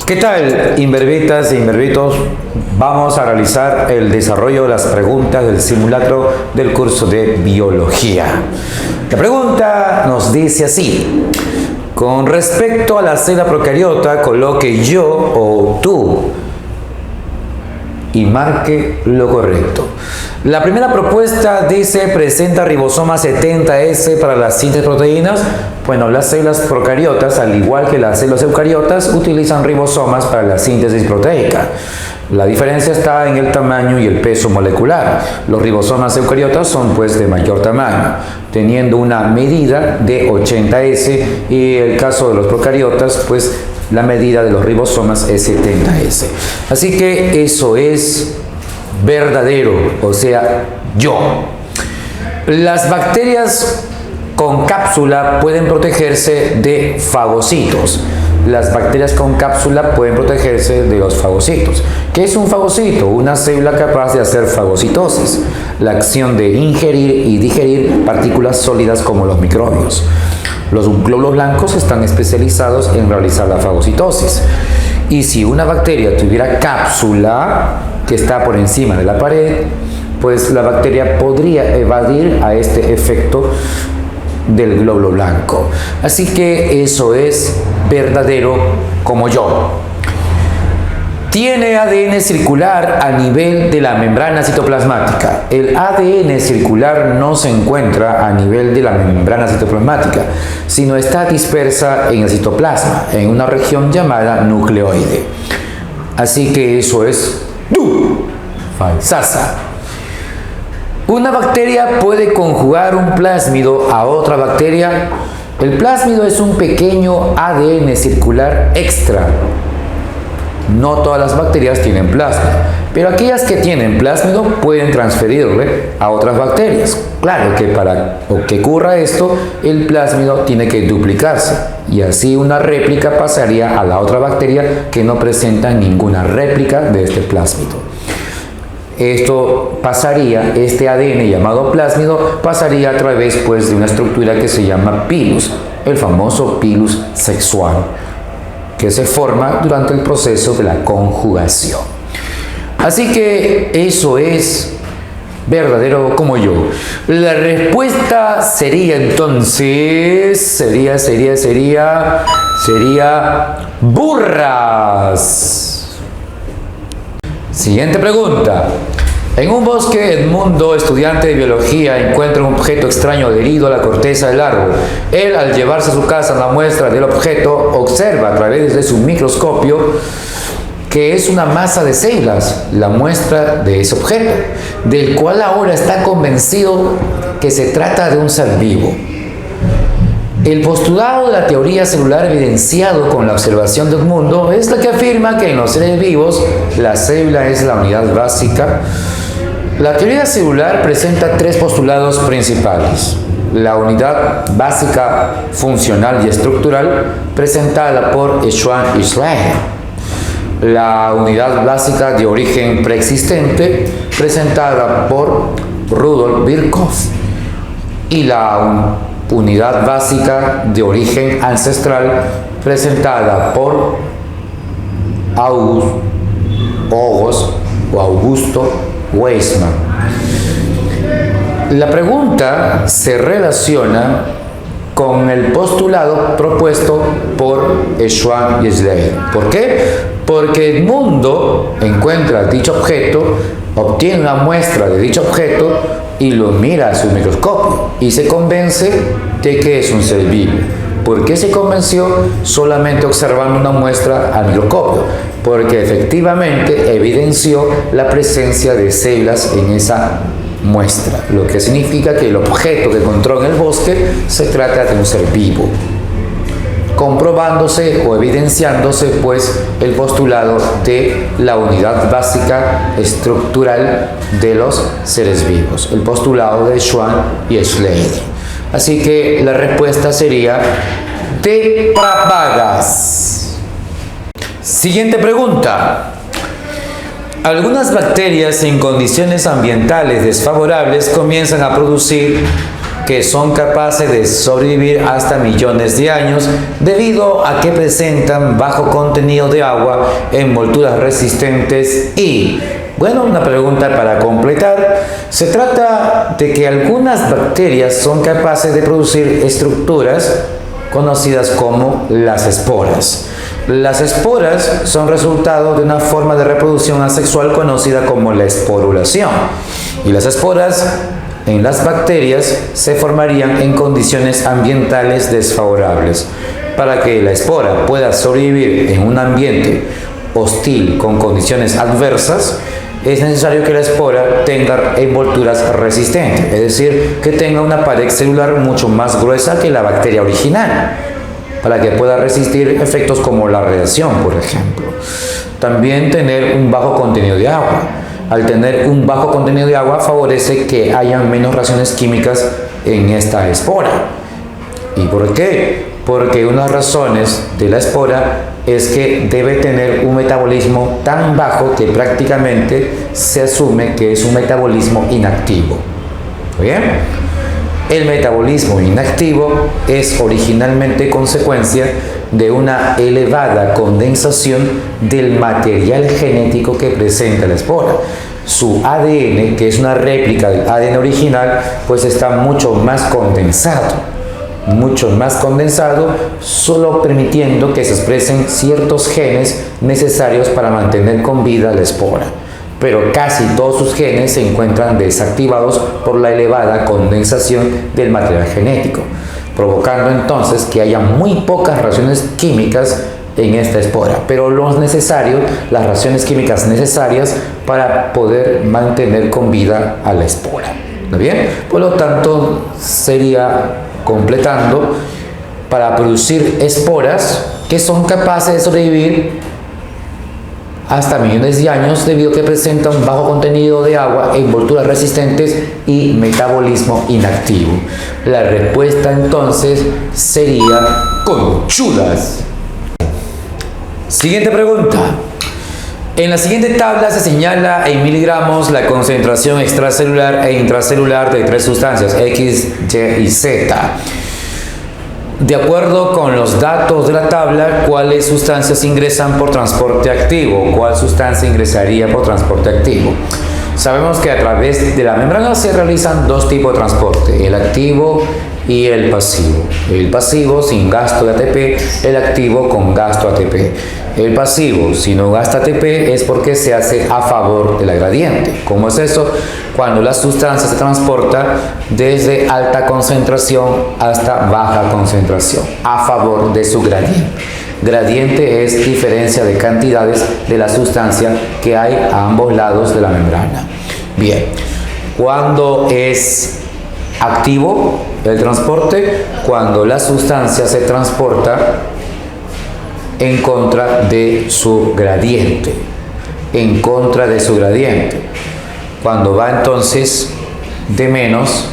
¿Qué tal, inverbitas e inverbitos? Vamos a realizar el desarrollo de las preguntas del simulacro del curso de biología. La pregunta nos dice así: con respecto a la célula procariota, coloque yo o tú y marque lo correcto. La primera propuesta dice: presenta ribosoma 70S para la síntesis de proteínas. Bueno, las células procariotas, al igual que las células eucariotas, utilizan ribosomas para la síntesis proteica. La diferencia está en el tamaño y el peso molecular. Los ribosomas eucariotas son pues de mayor tamaño, teniendo una medida de 80S, y el caso de los procariotas, pues la medida de los ribosomas es 70S. Así que eso es verdadero, o sea, yo. Las bacterias con cápsula pueden protegerse de fagocitos. Las bacterias con cápsula pueden protegerse de los fagocitos. ¿Qué es un fagocito? Una célula capaz de hacer fagocitosis, la acción de ingerir y digerir partículas sólidas como los microbios. Los glóbulos blancos están especializados en realizar la fagocitosis. Y si una bacteria tuviera cápsula que está por encima de la pared, pues la bacteria podría evadir a este efecto del glóbulo blanco. Así que eso es verdadero como yo. Tiene ADN circular a nivel de la membrana citoplasmática. El ADN circular no se encuentra a nivel de la membrana citoplasmática, sino está dispersa en el citoplasma, en una región llamada nucleoide. Así que eso es falsaza. Una bacteria puede conjugar un plásmido a otra bacteria. El plásmido es un pequeño ADN circular extra. No todas las bacterias tienen plásmido, pero aquellas que tienen plásmido pueden transferirle a otras bacterias. Claro que para que ocurra esto, el plásmido tiene que duplicarse, y así una réplica pasaría a la otra bacteria que no presenta ninguna réplica de este plásmido. Esto pasaría, este ADN llamado plásmido, pasaría a través pues de una estructura que se llama pilus, el famoso pilus sexual, que se forma durante el proceso de la conjugación. Así que eso es verdadero como yo. La respuesta sería entonces, sería burras. Siguiente pregunta. En un bosque, Edmundo, estudiante de biología, encuentra un objeto extraño adherido a la corteza del árbol. Él, al llevarse a su casa una muestra del objeto, observa a través de su microscopio que es una masa de células, la muestra de ese objeto, del cual ahora está convencido que se trata de un ser vivo. El postulado de la teoría celular evidenciado con la observación de Edmundo es la que afirma que en los seres vivos la célula es la unidad básica. La teoría celular presenta tres postulados principales: la unidad básica funcional y estructural, presentada por Schwann y Schleyer; la unidad básica de origen preexistente, presentada por Rudolf Virchow; y la unidad básica de origen ancestral, presentada por Augusto Weismann. La pregunta se relaciona con el postulado propuesto por Schwann y Schleyer. ¿Por qué? Porque Edmundo encuentra dicho objeto, obtiene una muestra de dicho objeto y lo mira a su microscopio y se convence de que es un ser vivo. ¿Por qué se convenció? Solamente observando una muestra al microscopio, porque efectivamente evidenció la presencia de células en esa muestra, lo que significa que el objeto que encontró en el bosque se trata de un ser vivo, comprobándose o evidenciándose pues el postulado de la unidad básica estructural de los seres vivos, el postulado de Schwann y Schleyer. Así que la respuesta sería tetrapagas. Siguiente pregunta. Algunas bacterias en condiciones ambientales desfavorables comienzan a producir que son capaces de sobrevivir hasta millones de años debido a que presentan bajo contenido de agua, envolturas resistentes y, bueno, una pregunta para completar, se trata de que algunas bacterias son capaces de producir estructuras conocidas como las esporas. Las esporas son resultado de una forma de reproducción asexual conocida como la esporulación. Y las esporas en las bacterias se formarían en condiciones ambientales desfavorables. Para que la espora pueda sobrevivir en un ambiente hostil con condiciones adversas, es necesario que la espora tenga envolturas resistentes, es decir, que tenga una pared celular mucho más gruesa que la bacteria original, para que pueda resistir efectos como la radiación, por ejemplo. También tener un bajo contenido de agua. Al tener un bajo contenido de agua favorece que haya menos reacciones químicas en esta espora. ¿Y por qué? Porque una de las razones de la espora es que debe tener un metabolismo tan bajo que prácticamente se asume que es un metabolismo inactivo. ¿Bien? El metabolismo inactivo es originalmente consecuencia de una elevada condensación del material genético que presenta la espora. Su ADN, que es una réplica del ADN original, pues está mucho más condensado, solo permitiendo que se expresen ciertos genes necesarios para mantener con vida la espora. Pero casi todos sus genes se encuentran desactivados por la elevada condensación del material genético, provocando entonces que haya muy pocas reacciones químicas en esta espora, pero las reacciones químicas necesarias para poder mantener con vida a la espora. ¿Está bien? Por lo tanto, sería completando, para producir esporas que son capaces de sobrevivir hasta millones de años debido a que presentan un bajo contenido de agua, envolturas resistentes y metabolismo inactivo. La respuesta entonces sería conchudas. Siguiente pregunta. En la siguiente tabla se señala en miligramos la concentración extracelular e intracelular de tres sustancias X, Y y Z. De acuerdo con los datos de la tabla, ¿cuáles sustancias ingresan por transporte activo? ¿Cuál sustancia ingresaría por transporte activo? Sabemos que a través de la membrana se realizan dos tipos de transporte, el activo y el pasivo. El pasivo sin gasto de ATP, el activo con gasto ATP. El pasivo, si no gasta ATP, es porque se hace a favor de la gradiente. ¿Cómo es eso? Cuando la sustancia se transporta desde alta concentración hasta baja concentración, a favor de su gradiente. Gradiente es diferencia de cantidades de la sustancia que hay a ambos lados de la membrana. Bien, cuando es activo el transporte, cuando la sustancia se transporta en contra de su gradiente, cuando va entonces de menos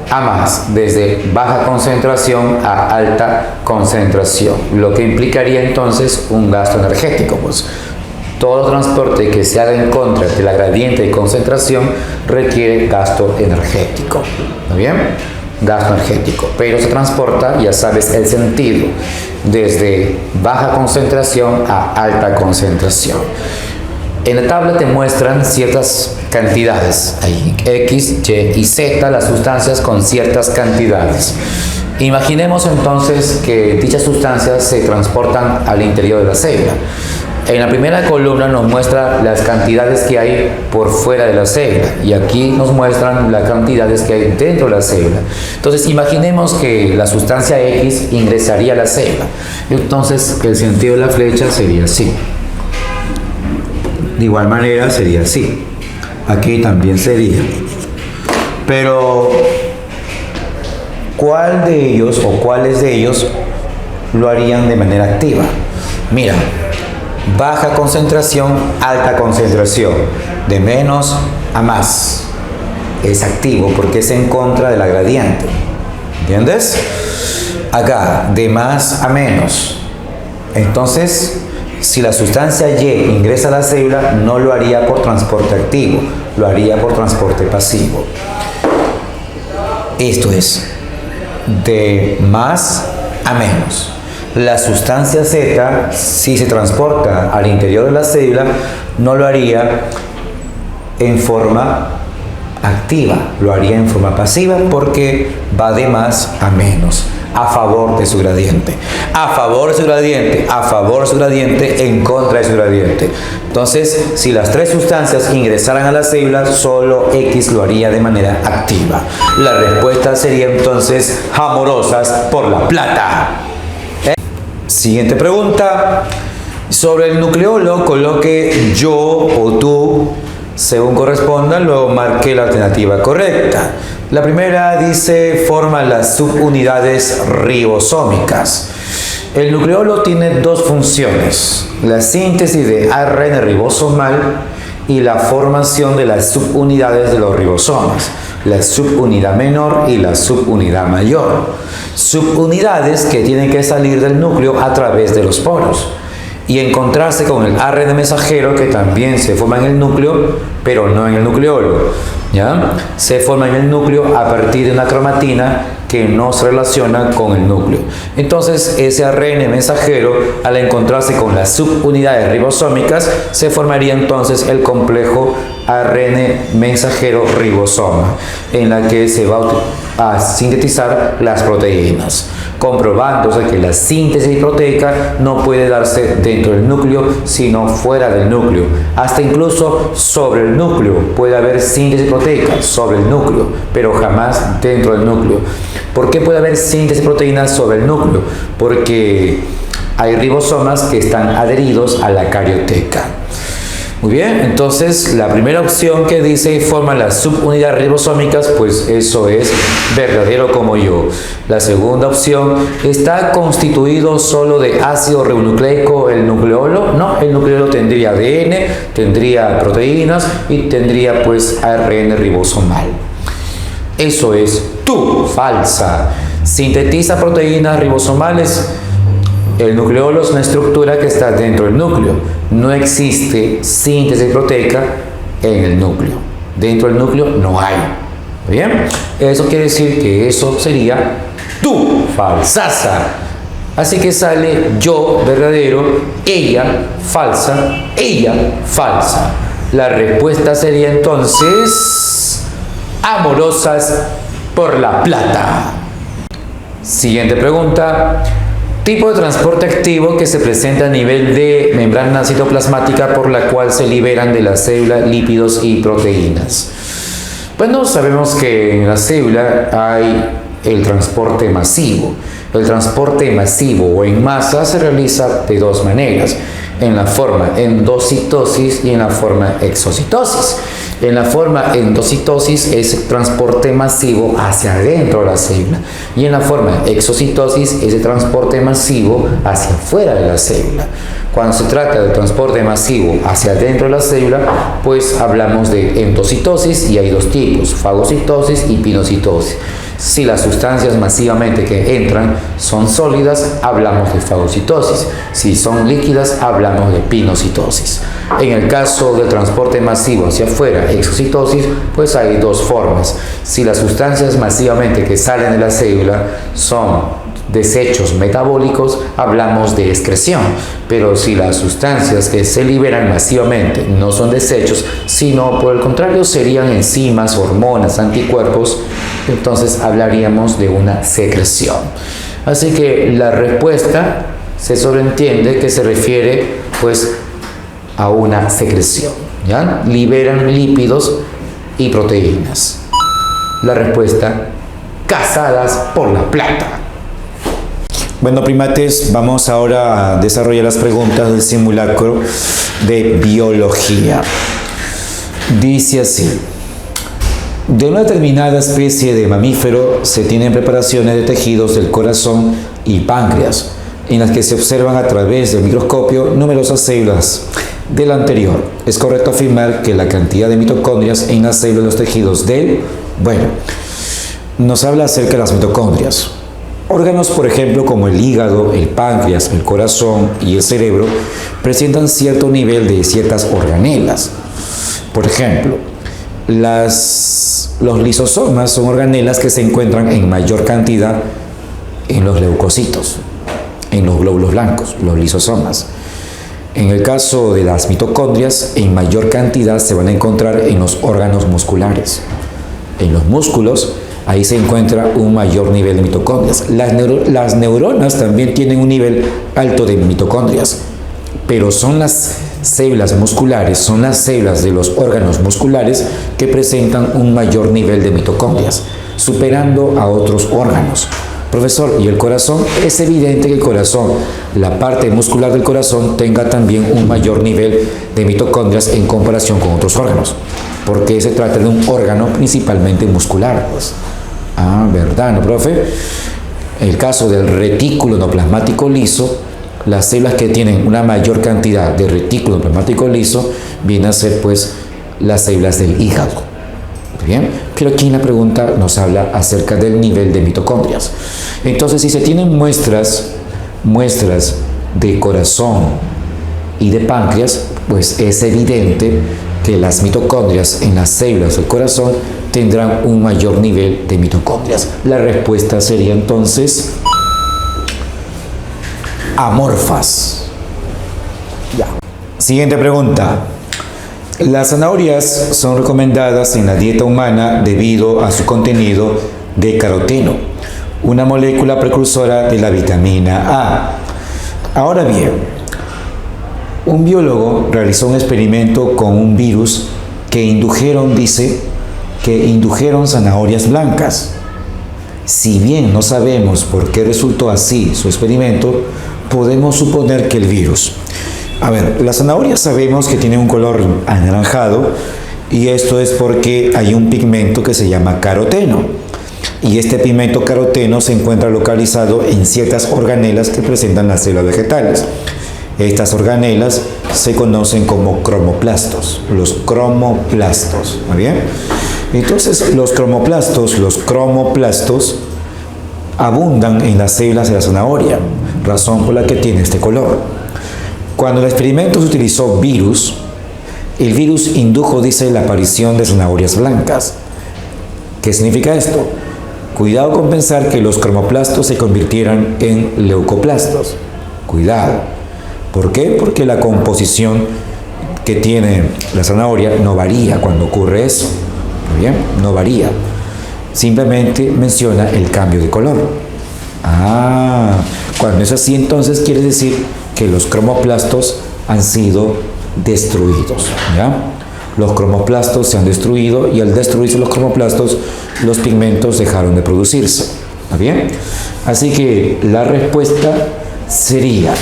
a más, desde baja concentración a alta concentración, lo que implicaría entonces un gasto energético. Pues todo transporte que se haga en contra de la gradiente de concentración requiere gasto energético. ¿Está bien? Gasto energético, pero se transporta, ya sabes el sentido, desde baja concentración a alta concentración. En la tabla te muestran ciertas cantidades, hay X, Y y Z, las sustancias con ciertas cantidades. Imaginemos entonces que dichas sustancias se transportan al interior de la célula. En la primera columna nos muestra las cantidades que hay por fuera de la célula y aquí nos muestran las cantidades que hay dentro de la célula. Entonces imaginemos que la sustancia X ingresaría a la célula. Entonces el sentido de la flecha sería así. De igual manera sería así. Aquí también sería. Pero ¿cuál de ellos o cuáles de ellos lo harían de manera activa? Mira. Baja concentración, alta concentración, de menos a más. Es activo porque es en contra de la gradiente. ¿Entiendes? Acá, de más a menos. Entonces, si la sustancia Y ingresa a la célula, no lo haría por transporte activo, lo haría por transporte pasivo. Esto es, de más a menos. La sustancia Z, si se transporta al interior de la célula, no lo haría en forma activa, lo haría en forma pasiva porque va de más a menos, a favor de su gradiente, a favor de su gradiente, a favor de su gradiente, en contra de su gradiente. Entonces, si las tres sustancias ingresaran a la célula, solo X lo haría de manera activa. La respuesta sería entonces amorosas por la plata. Siguiente pregunta. Sobre el nucleolo, coloque yo o tú según corresponda, luego marque la alternativa correcta. La primera dice, forma las subunidades ribosómicas. El nucleolo tiene dos funciones, la síntesis de ARN ribosomal y la formación de las subunidades de los ribosomas, la subunidad menor y la subunidad mayor. Subunidades que tienen que salir del núcleo a través de los poros y encontrarse con el ARN mensajero, que también se forma en el núcleo, pero no en el nucleolo, ¿ya? Se forma en el núcleo a partir de una cromatina que no se relaciona con el núcleo. Entonces, ese ARN mensajero, al encontrarse con las subunidades ribosómicas, se formaría entonces el complejo ARN mensajero ribosoma, en la que se va a sintetizar las proteínas, comprobándose que la síntesis proteica no puede darse dentro del núcleo, sino fuera del núcleo. Hasta incluso sobre el núcleo puede haber síntesis proteica sobre el núcleo, pero jamás dentro del núcleo. ¿Por qué puede haber síntesis de proteínas sobre el núcleo? Porque hay ribosomas que están adheridos a la carioteca. Muy bien, entonces la primera opción que dice forma las subunidades ribosómicas, pues eso es verdadero como yo. La segunda opción, ¿está constituido solo de ácido ribonucleico el nucleolo? No, el nucleolo tendría ADN, tendría proteínas y tendría pues ARN ribosomal. Eso es falsa. Sintetiza proteínas ribosomales. El nucleolo es una estructura que está dentro del núcleo. No existe síntesis proteica en el núcleo. Dentro del núcleo no hay. ¿Bien? Eso quiere decir que eso sería falsaza. Así que sale yo verdadero, ella falsa, ella falsa. La respuesta sería entonces amorosas por la plata. Siguiente pregunta. Tipo de transporte activo que se presenta a nivel de membrana citoplasmática por la cual se liberan de la célula lípidos y proteínas. Bueno, sabemos que en la célula hay el transporte masivo. El transporte masivo o en masa se realiza de dos maneras, en la forma endocitosis y en la forma exocitosis. En la forma endocitosis es transporte masivo hacia adentro de la célula y en la forma exocitosis es el transporte masivo hacia afuera de la célula. Cuando se trata de transporte masivo hacia adentro de la célula, pues hablamos de endocitosis y hay dos tipos, fagocitosis y pinocitosis. Si las sustancias masivamente que entran son sólidas, hablamos de fagocitosis. Si son líquidas, hablamos de pinocitosis. En el caso del transporte masivo hacia afuera, exocitosis, pues hay dos formas. Si las sustancias masivamente que salen de la célula son desechos metabólicos, hablamos de excreción. Pero si las sustancias que se liberan masivamente no son desechos, sino por el contrario serían enzimas, hormonas, anticuerpos, entonces hablaríamos de una secreción. Así que la respuesta se sobreentiende que se refiere pues a una secreción, ¿ya? Liberan lípidos y proteínas. La respuesta, cazadas por la plata. Bueno, primates, vamos ahora a desarrollar las preguntas del simulacro de biología. Dice así: de una determinada especie de mamífero se tienen preparaciones de tejidos del corazón y páncreas, en las que se observan a través del microscopio numerosas células. Del anterior, ¿es correcto afirmar que la cantidad de mitocondrias en las células de los tejidos nos habla acerca de las mitocondrias? Órganos, por ejemplo, como el hígado, el páncreas, el corazón y el cerebro, presentan cierto nivel de ciertas organelas. Por ejemplo, las Los lisosomas son organelas que se encuentran en mayor cantidad en los leucocitos, en los glóbulos blancos, los lisosomas. En el caso de las mitocondrias, en mayor cantidad se van a encontrar en los órganos musculares. En los músculos, ahí se encuentra un mayor nivel de mitocondrias. Las neuronas también tienen un nivel alto de mitocondrias, pero son las células musculares, son las células de los órganos musculares que presentan un mayor nivel de mitocondrias, superando a otros órganos. Profesor, ¿y el corazón? Es evidente que el corazón, la parte muscular del corazón, tenga también un mayor nivel de mitocondrias en comparación con otros órganos, porque se trata de un órgano principalmente muscular, pues. Ah, ¿verdad, no, profe? El caso del retículo endoplasmático liso, las células que tienen una mayor cantidad de retículo endoplasmático liso vienen a ser, pues, las células del hígado. Bien, pero aquí en la pregunta nos habla acerca del nivel de mitocondrias. Entonces, si se tienen muestras de corazón y de páncreas, pues es evidente que las mitocondrias en las células del corazón tendrán un mayor nivel de mitocondrias. La respuesta sería entonces amorfas. Ya. Siguiente pregunta. Las zanahorias son recomendadas en la dieta humana debido a su contenido de caroteno, una molécula precursora de la vitamina A. Ahora bien, un biólogo realizó un experimento con un virus que indujeron zanahorias blancas. Si bien no sabemos por qué resultó así su experimento, podemos suponer que el virus... A ver, las zanahorias sabemos que tienen un color anaranjado y esto es porque hay un pigmento que se llama caroteno. Y este pigmento caroteno se encuentra localizado en ciertas organelas que presentan las células vegetales. Estas organelas se conocen como cromoplastos, los cromoplastos, ¿está bien? Entonces, los cromoplastos abundan en las células de la zanahoria, razón por la que tiene este color. Cuando el experimento se utilizó virus, el virus indujo, dice, la aparición de zanahorias blancas. ¿Qué significa esto? Cuidado con pensar que los cromoplastos se convirtieran en leucoplastos. Cuidado. ¿Por qué? Porque la composición que tiene la zanahoria no varía cuando ocurre eso. ¿Bien? No varía. Simplemente menciona el cambio de color. Ah, cuando es así, entonces quiere decir que los cromoplastos han sido destruidos, ¿ya? Los cromoplastos se han destruido y al destruirse los cromoplastos, los pigmentos dejaron de producirse, ¿está bien? Así que la respuesta sería,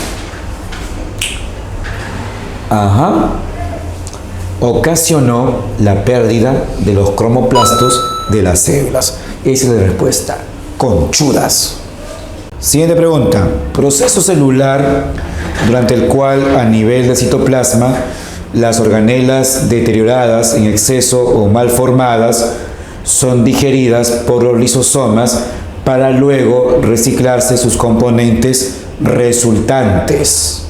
ocasionó la pérdida de los cromoplastos de las células. Esa es la respuesta, conchudas. Siguiente pregunta. Proceso celular durante el cual a nivel del citoplasma las organelas deterioradas en exceso o mal formadas son digeridas por los lisosomas para luego reciclarse sus componentes resultantes.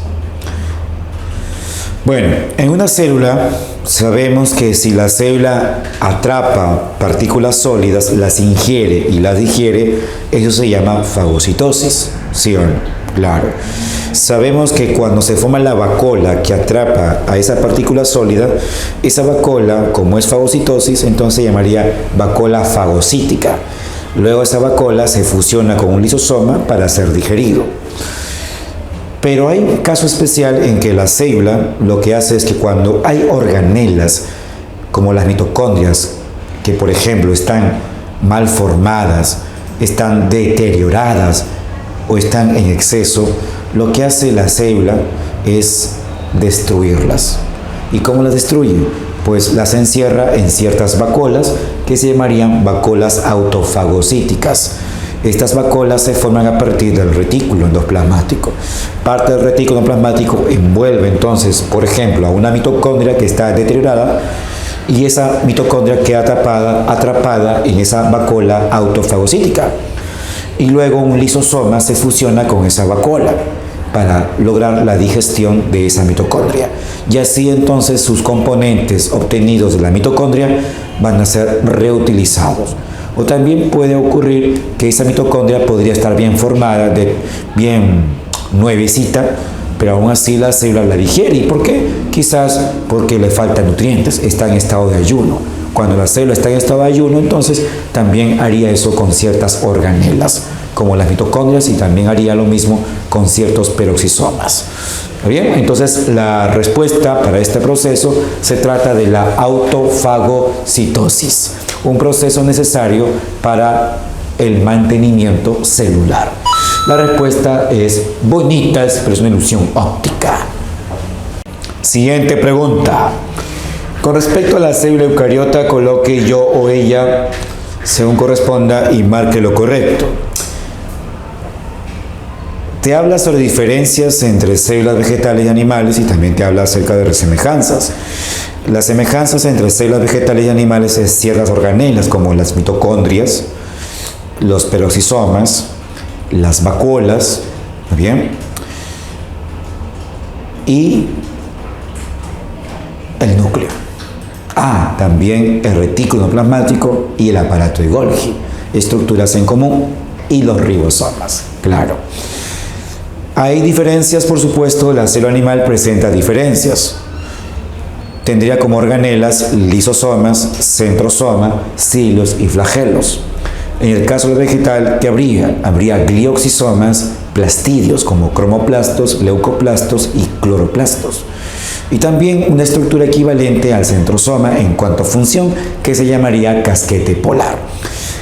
Bueno, en una célula sabemos que si la célula atrapa partículas sólidas, las ingiere y las digiere, eso se llama fagocitosis, ¿sí o no? Claro. Sabemos que cuando se forma la vacuola que atrapa a esa partícula sólida, esa vacuola, como es fagocitosis, entonces se llamaría vacuola fagocítica. Luego esa vacuola se fusiona con un lisosoma para ser digerido. Pero hay un caso especial en que la célula lo que hace es que cuando hay organelas, como las mitocondrias, que por ejemplo están mal formadas, están deterioradas o están en exceso, lo que hace la célula es destruirlas. ¿Y cómo las destruye? Pues las encierra en ciertas vacuolas que se llamarían vacuolas autofagocíticas. Estas vacuolas se forman a partir del retículo endoplasmático. Parte del retículo endoplasmático envuelve entonces, por ejemplo, a una mitocondria que está deteriorada y esa mitocondria queda atrapada en esa vacuola autofagocítica. Y luego un lisosoma se fusiona con esa vacuola. para lograr la digestión de esa mitocondria. Y así entonces sus componentes obtenidos de la mitocondria van a ser reutilizados. O también puede ocurrir que esa mitocondria podría estar bien formada, bien nuevecita, pero aún así la célula la digiere. ¿Y por qué? Quizás porque le faltan nutrientes, está en estado de ayuno. Cuando la célula está en estado de ayuno, entonces también haría eso con ciertas organelas, como las mitocondrias, y también haría lo mismo con ciertos peroxisomas. Bien, entonces la respuesta para este proceso se trata de la autofagocitosis, un proceso necesario para el mantenimiento celular. La respuesta es bonita, pero es una ilusión óptica. Siguiente pregunta. Con respecto a la célula eucariota, coloque yo o ella según corresponda y marque lo correcto. Te habla sobre diferencias entre células vegetales y animales y también te habla acerca de semejanzas. Las semejanzas entre células vegetales y animales es ciertas organelas como las mitocondrias, los peroxisomas, las vacuolas, ¿bien? Y el núcleo. También el retículo plasmático y el aparato de Golgi, estructuras en común, y los ribosomas, claro. Hay diferencias, por supuesto, la célula animal presenta diferencias. Tendría como organelas lisosomas, centrosoma, cilos y flagelos. En el caso del vegetal, ¿qué habría? Habría glioxisomas, plastidios como cromoplastos, leucoplastos y cloroplastos. Y también una estructura equivalente al centrosoma en cuanto a función, que se llamaría casquete polar.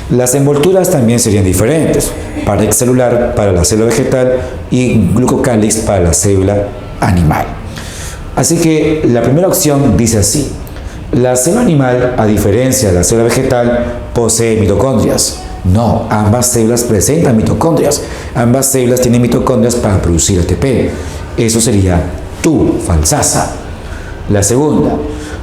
Las envolturas también serían diferentes: parex celular para la célula vegetal y glucocálix para la célula animal. Así que la primera opción dice así: la célula animal, a diferencia de la célula vegetal, posee mitocondrias. No, ambas células presentan mitocondrias. Ambas células tienen mitocondrias para producir ATP. Eso sería tu falsaza. La segunda: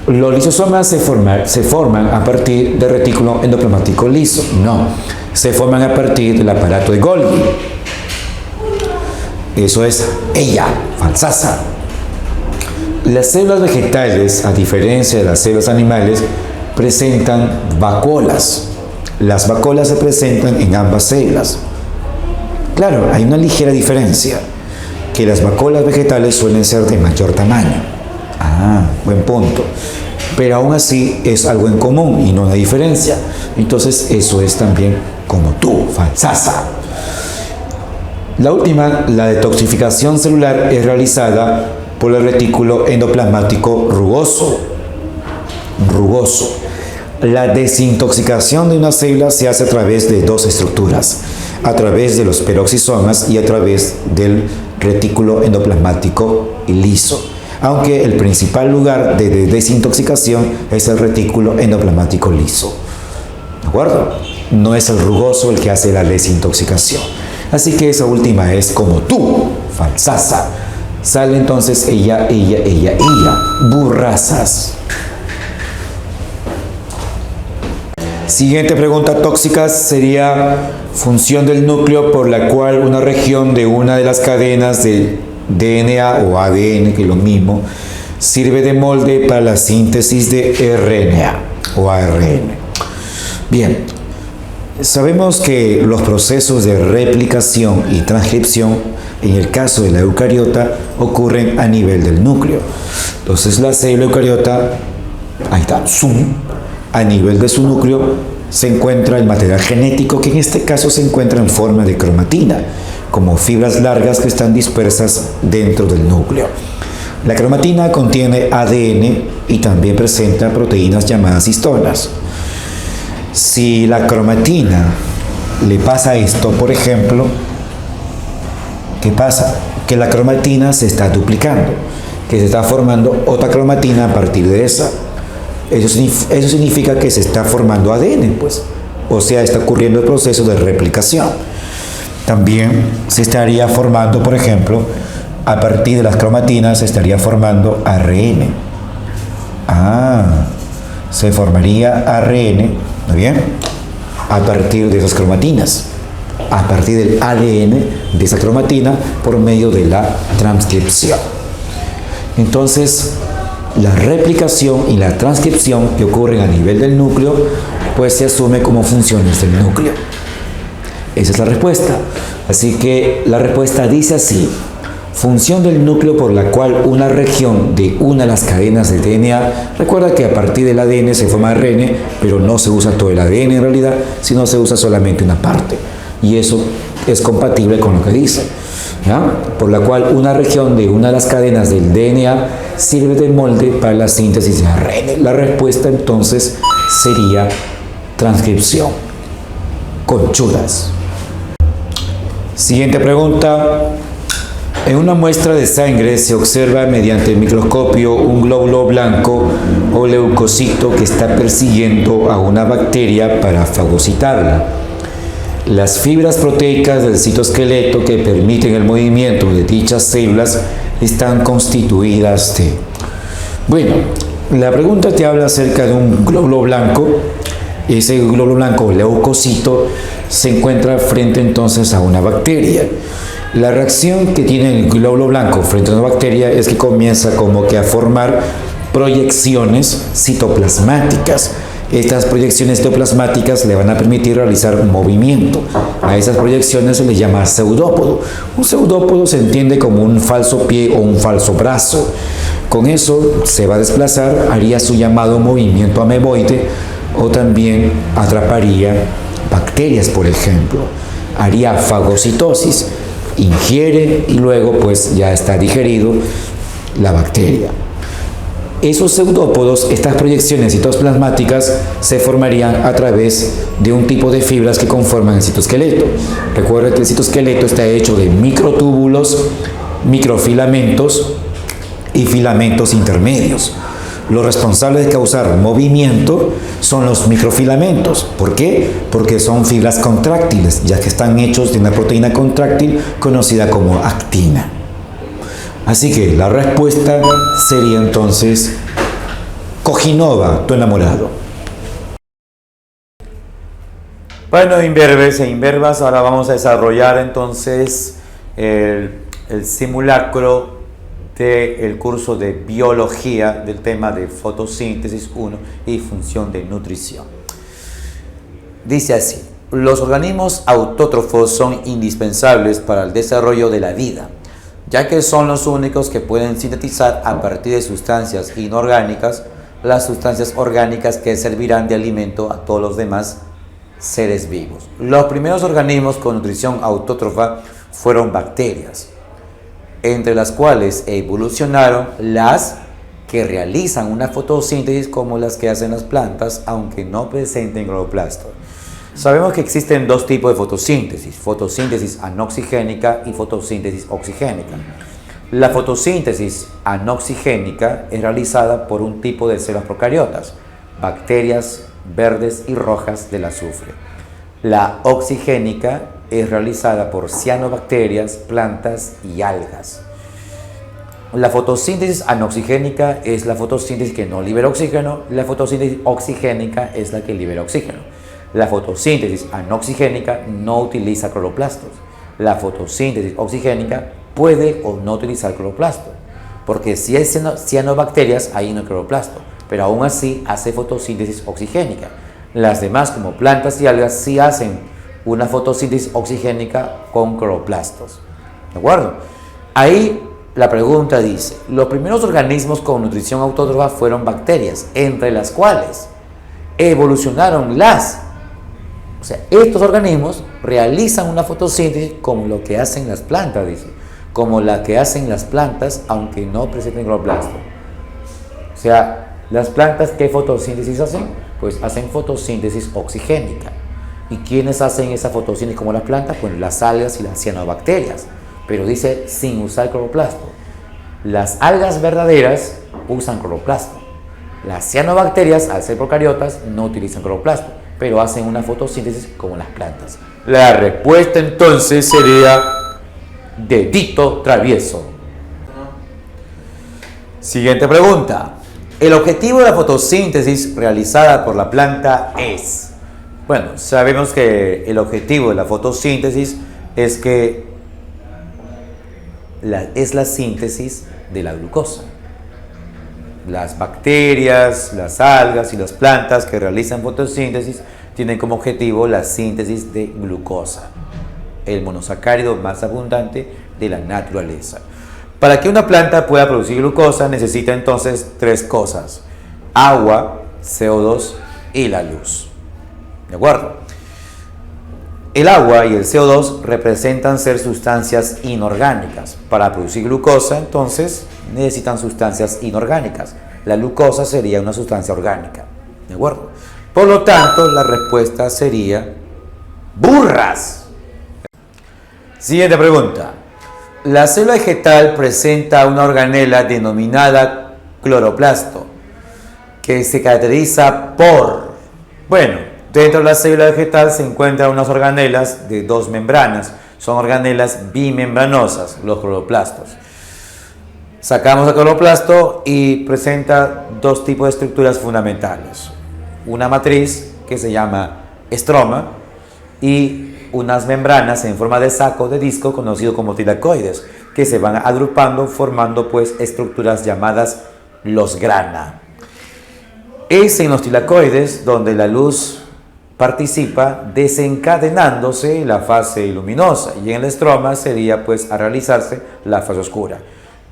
los lisosomas se forman a partir del retículo endoplasmático liso. No, se forman a partir del aparato de Golgi. Eso es ella, falsaza. Las células vegetales, a diferencia de las células animales, presentan vacuolas. Las vacuolas se presentan en ambas células. Claro, hay una ligera diferencia, que las vacuolas vegetales suelen ser de mayor tamaño. Buen punto. Pero aún así es algo en común y no una diferencia. Entonces eso es también como tú, falsaza. La última, la detoxificación celular, es realizada por el retículo endoplasmático rugoso. La desintoxicación de una célula se hace a través de dos estructuras: a través de los peroxisomas y a través del retículo endoplasmático liso. Aunque el principal lugar de desintoxicación es el retículo endoplasmático liso. ¿De acuerdo? No es el rugoso el que hace la desintoxicación. Así que esa última es como tú, falsaza. Sale entonces ella, burrazas. Siguiente pregunta tóxica sería: función del núcleo por la cual una región de una de las cadenas de DNA o ADN, que es lo mismo, sirve de molde para la síntesis de RNA o ARN. Bien, sabemos que los procesos de replicación y transcripción, en el caso de la eucariota, ocurren a nivel del núcleo. Entonces la célula eucariota, ahí está, a nivel de su núcleo se encuentra el material genético, que en este caso se encuentra en forma de cromatina, como fibras largas que están dispersas dentro del núcleo. La cromatina contiene ADN y también presenta proteínas llamadas histonas. Si la cromatina le pasa esto, por ejemplo, ¿qué pasa? Que la cromatina se está duplicando, que se está formando otra cromatina a partir de esa. Eso significa que se está formando ADN, pues. O sea, está ocurriendo el proceso de replicación. También se estaría formando, por ejemplo, a partir de las cromatinas se estaría formando ARN. Se formaría ARN, ¿no bien? A partir de esas cromatinas. a partir del ADN de esa cromatina por medio de la transcripción. Entonces, la replicación y la transcripción que ocurren a nivel del núcleo, pues se asume como funciones del núcleo. Esa es la respuesta. Así que la respuesta dice así: función del núcleo por la cual una región de una de las cadenas de DNA, recuerda que a partir del ADN se forma ARN, pero no se usa todo el ADN en realidad, sino se usa solamente una parte. Y eso es compatible con lo que dice, ¿ya? Por la cual una región de una de las cadenas del DNA sirve de molde para la síntesis de ARN. La respuesta entonces sería transcripción. Conchudas. Siguiente pregunta. En una muestra de sangre se observa mediante el microscopio un glóbulo blanco o leucocito que está persiguiendo a una bacteria para fagocitarla. Las fibras proteicas del citoesqueleto que permiten el movimiento de dichas células están constituidas de... Bueno, la pregunta te habla acerca de un glóbulo blanco. Ese glóbulo blanco o leucocito se encuentra frente entonces a una bacteria. La reacción que tiene el glóbulo blanco frente a una bacteria es que comienza como que a formar proyecciones citoplasmáticas. Estas proyecciones citoplasmáticas le van a permitir realizar movimiento. A esas proyecciones se les llama pseudópodo. Un pseudópodo se entiende como un falso pie o un falso brazo. Con eso se va a desplazar, haría su llamado movimiento ameboide, o también atraparía bacterias, por ejemplo. Haría fagocitosis, ingiere y luego pues ya está digerido la bacteria. Esos pseudópodos, estas proyecciones citoplasmáticas, se formarían a través de un tipo de fibras que conforman el citoesqueleto. Recuerda que el citoesqueleto está hecho de microtúbulos, microfilamentos y filamentos intermedios. Los responsables de causar movimiento son los microfilamentos. ¿Por qué? Porque son fibras contráctiles, ya que están hechos de una proteína contráctil conocida como actina. Así que la respuesta sería entonces Cojinova, tu enamorado. Bueno, imberbes e imberbas, ahora vamos a desarrollar entonces el simulacro del curso de biología del tema de fotosíntesis 1 y función de nutrición. Dice así: los organismos autótrofos son indispensables para el desarrollo de la vida, ya que son los únicos que pueden sintetizar a partir de sustancias inorgánicas las sustancias orgánicas que servirán de alimento a todos los demás seres vivos. Los primeros organismos con nutrición autótrofa fueron bacterias, entre las cuales evolucionaron las que realizan una fotosíntesis como las que hacen las plantas, aunque no presenten cloroplastos. Sabemos que existen dos tipos de fotosíntesis: fotosíntesis anoxigénica y fotosíntesis oxigénica. La fotosíntesis anoxigénica es realizada por un tipo de células procariotas, bacterias verdes y rojas del azufre. La oxigénica es realizada por cianobacterias, plantas y algas. La fotosíntesis anoxigénica es la fotosíntesis que no libera oxígeno. La fotosíntesis oxigénica es la que libera oxígeno. La fotosíntesis anoxigénica no utiliza cloroplastos. La fotosíntesis oxigénica puede o no utilizar cloroplasto, porque si hay cianobacterias, ahí no hay cloroplasto, pero aún así hace fotosíntesis oxigénica. Las demás, como plantas y algas, sí hacen una fotosíntesis oxigénica con cloroplastos. ¿De acuerdo? Ahí la pregunta dice: los primeros organismos con nutrición autótrofa fueron bacterias, entre las cuales evolucionaron estos organismos realizan una fotosíntesis como lo que hacen las plantas, dice, como la que hacen las plantas, aunque no presenten cloroplasto. O sea, las plantas, ¿qué fotosíntesis hacen? Pues hacen fotosíntesis oxigénica. ¿Y quiénes hacen esa fotosíntesis como las plantas? Pues las algas y las cianobacterias, pero dice sin usar cloroplasto. Las algas verdaderas usan cloroplasto. Las cianobacterias, al ser procariotas, no utilizan cloroplasto, pero hacen una fotosíntesis como las plantas. La respuesta entonces sería dedito travieso. Siguiente pregunta. El objetivo de la fotosíntesis realizada por la planta es Bueno, sabemos que el objetivo de la fotosíntesis es que es la síntesis de la glucosa. Las bacterias, las algas y las plantas que realizan fotosíntesis tienen como objetivo la síntesis de glucosa, el monosacárido más abundante de la naturaleza. Para que una planta pueda producir glucosa necesita entonces tres cosas: agua, CO2 y la luz. ¿De acuerdo? El agua y el CO2 representan ser sustancias inorgánicas. Para producir glucosa, entonces, necesitan sustancias inorgánicas. La glucosa sería una sustancia orgánica. ¿De acuerdo? Por lo tanto, la respuesta sería burras. Siguiente pregunta. La célula vegetal presenta una organela denominada cloroplasto, que se caracteriza por, dentro de la célula vegetal se encuentran unas organelas de dos membranas. Son organelas bimembranosas, los cloroplastos. Sacamos el cloroplasto y presenta dos tipos de estructuras fundamentales. Una matriz que se llama estroma y unas membranas en forma de saco de disco conocido como tilacoides, que se van agrupando formando pues estructuras llamadas los grana. Es en los tilacoides donde la luz participa desencadenándose la fase luminosa, y en el estroma sería pues a realizarse la fase oscura.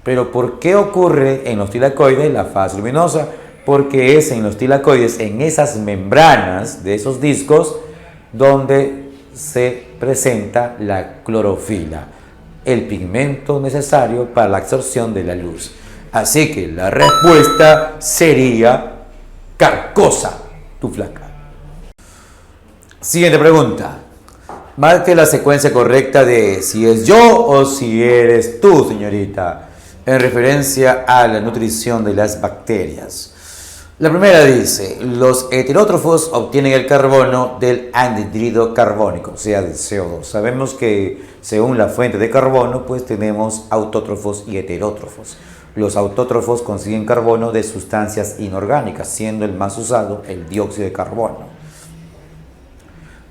Pero ¿por qué ocurre en los tilacoides la fase luminosa? Porque es en los tilacoides, en esas membranas de esos discos, donde se presenta la clorofila, el pigmento necesario para la absorción de la luz. Así que la respuesta sería carcosa, tu flaca. Siguiente pregunta. Marque la secuencia correcta de si es yo o si eres tú, señorita, en referencia a la nutrición de las bacterias. La primera dice: los heterótrofos obtienen el carbono del anhídrido carbónico, o sea, del CO2. Sabemos que según la fuente de carbono, pues tenemos autótrofos y heterótrofos. Los autótrofos consiguen carbono de sustancias inorgánicas, siendo el más usado el dióxido de carbono,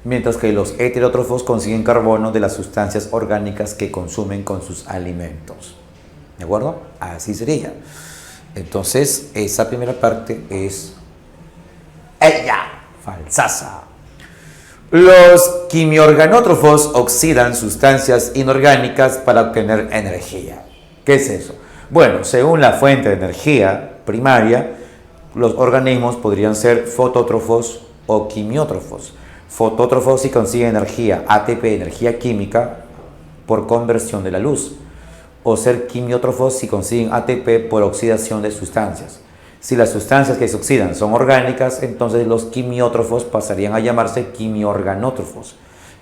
mientras que los heterótrofos consiguen carbono de las sustancias orgánicas que consumen con sus alimentos. ¿De acuerdo? Así sería. Entonces, esa primera parte es falsaza. Los quimiorganótrofos oxidan sustancias inorgánicas para obtener energía. ¿Qué es eso? Bueno, según la fuente de energía primaria, los organismos podrían ser fotótrofos o quimiótrofos. Fotótrofos si consiguen energía ATP, energía química, por conversión de la luz, o ser quimiótrofos si consiguen ATP por oxidación de sustancias. Si las sustancias que se oxidan son orgánicas, entonces los quimiótrofos pasarían a llamarse quimiorganótrofos.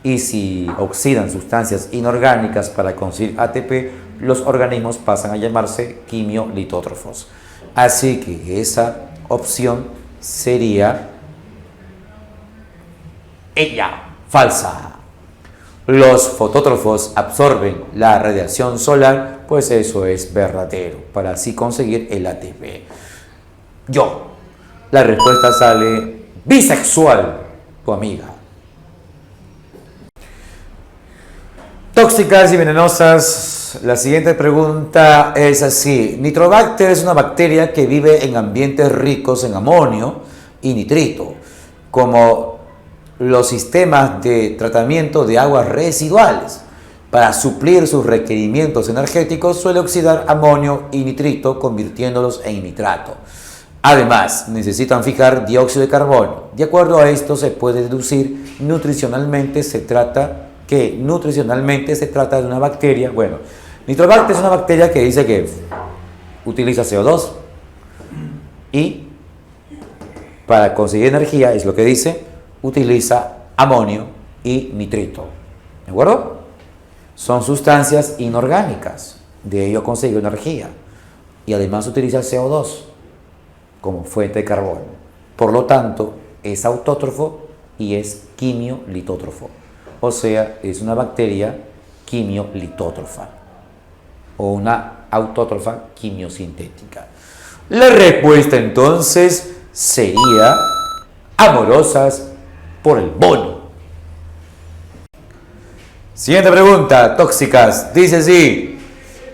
Y si oxidan sustancias inorgánicas para conseguir ATP, los organismos pasan a llamarse quimiolitótrofos. Así que esa opción sería falsa. Los fotótrofos absorben la radiación solar, pues eso es verdadero, para así conseguir el ATP. La respuesta sale bisexual, tu amiga. Tóxicas y venenosas. La siguiente pregunta es así: Nitrobacter es una bacteria que vive en ambientes ricos en amonio y nitrito, como los sistemas de tratamiento de aguas residuales. Para suplir sus requerimientos energéticos suele oxidar amonio y nitrito convirtiéndolos en nitrato. Además, necesitan fijar dióxido de carbono. De acuerdo a esto se puede deducir nutricionalmente se trata de una bacteria. Nitrobacter es una bacteria que dice que utiliza CO2 y para conseguir energía, es lo que dice, utiliza amonio y nitrito. ¿De acuerdo? Son sustancias inorgánicas, de ello consigue energía y además utiliza CO2 como fuente de carbono. Por lo tanto, es autótrofo y es quimiolitótrofo. O sea, es una bacteria quimiolitótrofa o una autótrofa quimiosintética. La respuesta entonces sería amorosas por el bono. Siguiente pregunta, tóxicas. Dice sí.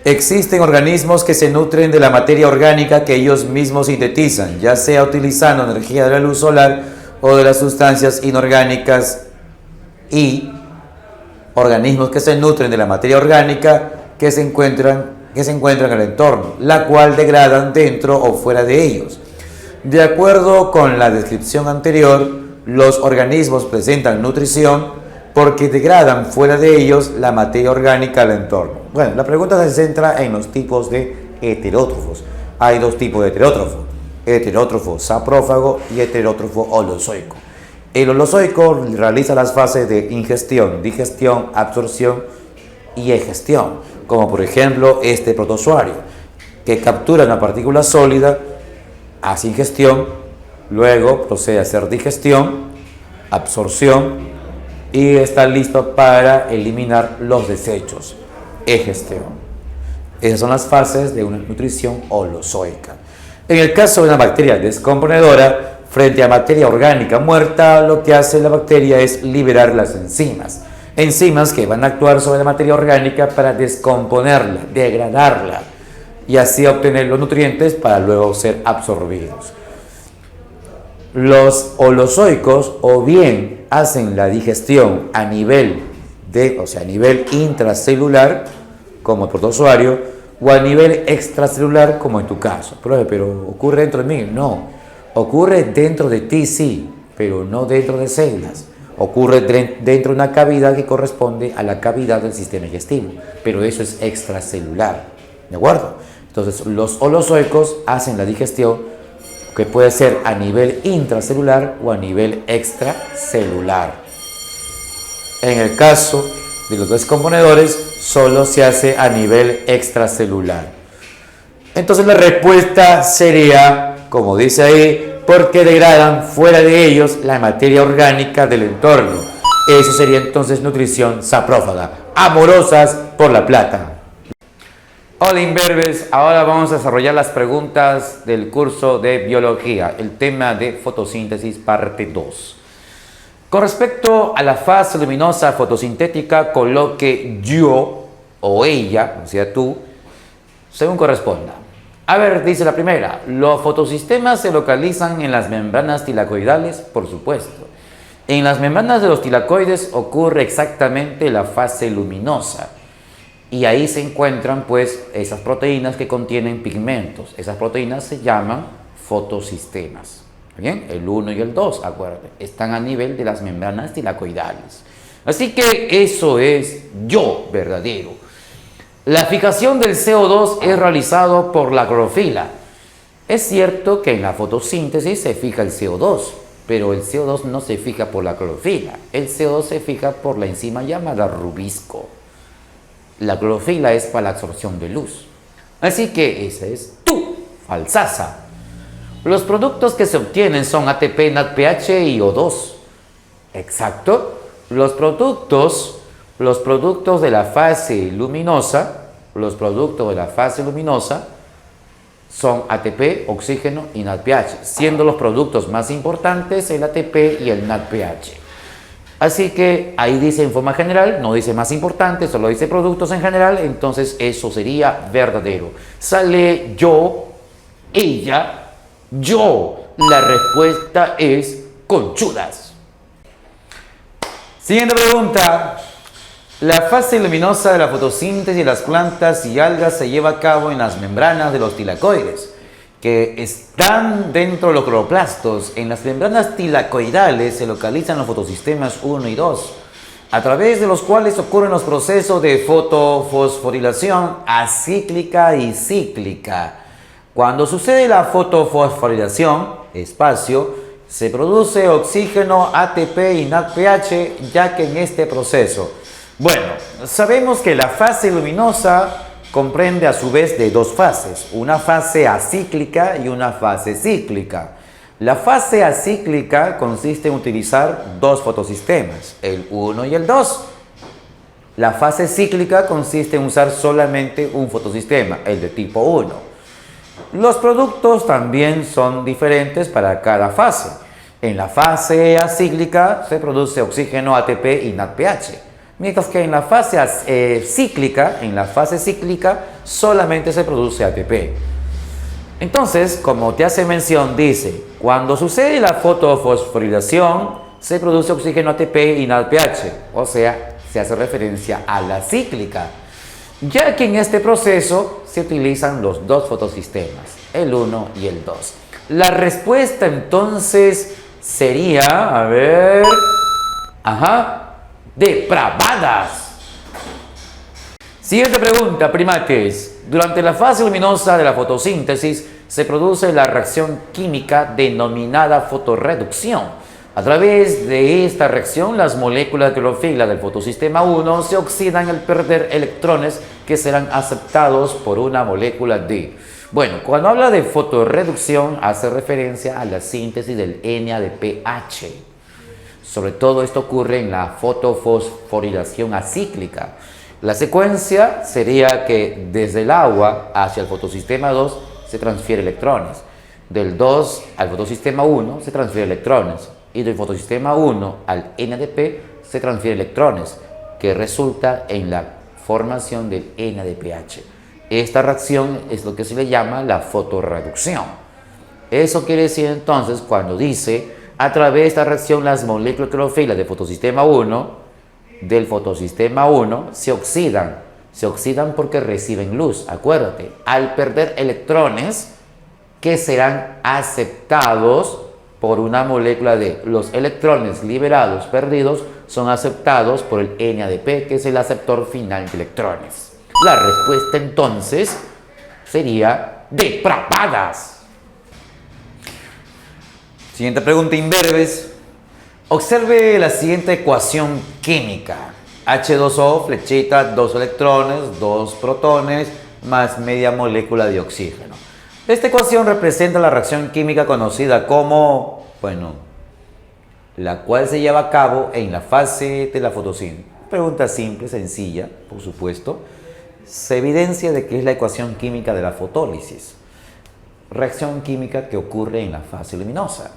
Existen organismos que se nutren de la materia orgánica que ellos mismos sintetizan, ya sea utilizando energía de la luz solar o de las sustancias inorgánicas, y organismos que se nutren de la materia orgánica que se encuentran en el entorno, la cual degradan dentro o fuera de ellos. De acuerdo con la descripción anterior, los organismos presentan nutrición porque degradan fuera de ellos la materia orgánica al entorno. Bueno, la pregunta se centra en los tipos de heterótrofos. Hay dos tipos de heterótrofo: heterótrofo saprófago y heterótrofo holozoico. El holozoico realiza las fases de ingestión, digestión, absorción y egestión, como por ejemplo este protozoario, que captura una partícula sólida, hace ingestión, luego procede a hacer digestión, absorción, y está listo para eliminar los desechos, egestión. Esas son las fases de una nutrición holozoica. En el caso de una bacteria descomponedora, frente a materia orgánica muerta, lo que hace la bacteria es liberar las enzimas que van a actuar sobre la materia orgánica para descomponerla, degradarla, y así obtener los nutrientes para luego ser absorbidos. Los holozoicos o bien hacen la digestión a nivel intracelular, como el protozoario, o a nivel extracelular, como en tu caso. Pero ¿ocurre dentro de mí? No. Ocurre dentro de ti, sí, pero no dentro de células. Ocurre dentro de una cavidad que corresponde a la cavidad del sistema digestivo, pero eso es extracelular. ¿De acuerdo? Entonces, los holozoicos hacen la digestión, que puede ser a nivel intracelular o a nivel extracelular. En el caso de los descomponedores, solo se hace a nivel extracelular. Entonces la respuesta sería, como dice ahí, porque degradan fuera de ellos la materia orgánica del entorno. Eso sería entonces nutrición saprófaga, amorosas por la plata. Hola imberbes, ahora vamos a desarrollar las preguntas del curso de biología, el tema de fotosíntesis parte 2. Con respecto a la fase luminosa fotosintética, coloque yo o ella, o sea tú, según corresponda. A ver, dice la primera, ¿los fotosistemas se localizan en las membranas tilacoidales? Por supuesto. En las membranas de los tilacoides ocurre exactamente la fase luminosa. Y ahí se encuentran pues esas proteínas que contienen pigmentos. Esas proteínas se llaman fotosistemas. ¿Bien? El 1 y el 2, acuérdense, están a nivel de las membranas tilacoidales. Así que eso es yo verdadero. La fijación del CO2 es realizado por la clorofila. Es cierto que en la fotosíntesis se fija el CO2, pero el CO2 no se fija por la clorofila. El CO2 se fija por la enzima llamada rubisco. La clorofila es para la absorción de luz. Así que esa es tu falsaza. Los productos que se obtienen son ATP, NADPH y O2. Exacto. Los productos de la fase luminosa, son ATP, oxígeno y NADPH, siendo los productos más importantes el ATP y el NADPH. Así que ahí dice en forma general, no dice más importante, solo dice productos en general, entonces eso sería verdadero. Sale yo, ella, yo. La respuesta es conchudas. Siguiente pregunta. La fase luminosa de la fotosíntesis de las plantas y algas se lleva a cabo en las membranas de los tilacoides, que están dentro de los cloroplastos. En las membranas tilacoidales se localizan los fotosistemas 1 y 2, a través de los cuales ocurren los procesos de fotofosforilación acíclica y cíclica. Cuando sucede la fotofosforilación, se produce oxígeno, ATP y NADPH, ya que en este proceso, bueno, sabemos que la fase luminosa comprende a su vez de dos fases, una fase acíclica y una fase cíclica. La fase acíclica consiste en utilizar dos fotosistemas, el 1 y el 2. La fase cíclica consiste en usar solamente un fotosistema, el de tipo 1. Los productos también son diferentes para cada fase. En la fase acíclica se produce oxígeno, ATP y NADPH. Mientras que en la fase cíclica, solamente se produce ATP. Entonces, como te hace mención, dice, cuando sucede la fotofosforilación, se produce oxígeno, ATP y NADPH. O sea, se hace referencia a la cíclica, ya que en este proceso se utilizan los dos fotosistemas, el 1 y el 2. La respuesta entonces sería, depravadas. Siguiente pregunta, primates. Durante la fase luminosa de la fotosíntesis se produce la reacción química denominada fotorreducción. A través de esta reacción, las moléculas de clorofila del fotosistema 1 se oxidan al perder electrones que serán aceptados por una molécula de... Bueno, cuando habla de fotorreducción hace referencia a la síntesis del NADPH. Sobre todo esto ocurre en la fotofosforilación acíclica. La secuencia sería que desde el agua hacia el fotosistema 2 se transfiere electrones. Del 2 al fotosistema 1 se transfiere electrones. Y del fotosistema 1 al NADP se transfiere electrones, que resulta en la formación del NADPH. Esta reacción es lo que se le llama la fotorreducción. Eso quiere decir entonces cuando dice, a través de esta reacción las moléculas de clorofila del fotosistema 1 se oxidan. Se oxidan porque reciben luz, acuérdate, al perder electrones que serán aceptados por una molécula de los electrones liberados, perdidos, son aceptados por el NADP, que es el aceptor final de electrones. La respuesta entonces sería depravadas. Siguiente pregunta, imberbes. Observe la siguiente ecuación química. H2O, flechita, 2 electrones, 2 protones, más media molécula de oxígeno. Esta ecuación representa la reacción química conocida como, la cual se lleva a cabo en la fase de la fotosíntesis. Pregunta simple, sencilla, por supuesto. Se evidencia de que es la ecuación química de la fotólisis. Reacción química que ocurre en la fase luminosa.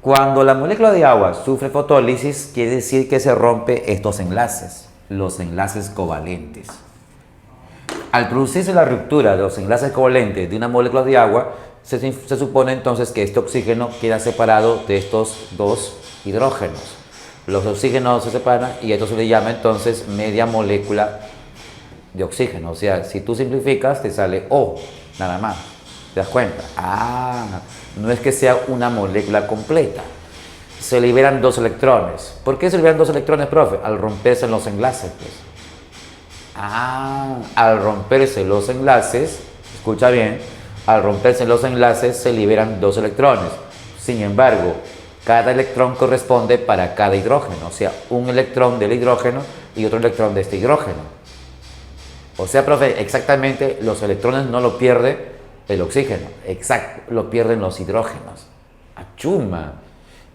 Cuando la molécula de agua sufre fotólisis, quiere decir que se rompe estos enlaces, los enlaces covalentes. Al producirse la ruptura de los enlaces covalentes de una molécula de agua, se supone entonces que este oxígeno queda separado de estos dos hidrógenos. Los oxígenos se separan y esto se le llama entonces media molécula de oxígeno. O sea, si tú simplificas, te sale O, nada más. ¿Te das cuenta? No es que sea una molécula completa. Se liberan 2 electrones. ¿Por qué se liberan 2 electrones, profe? Al romperse los enlaces, pues. Al romperse los enlaces, escucha bien, al romperse los enlaces se liberan 2 electrones. Sin embargo, cada electrón corresponde para cada hidrógeno, o sea, un electrón del hidrógeno y otro electrón de este hidrógeno. O sea, profe, exactamente los electrones no lo pierde el oxígeno, exacto, lo pierden los hidrógenos. ¡Achuma!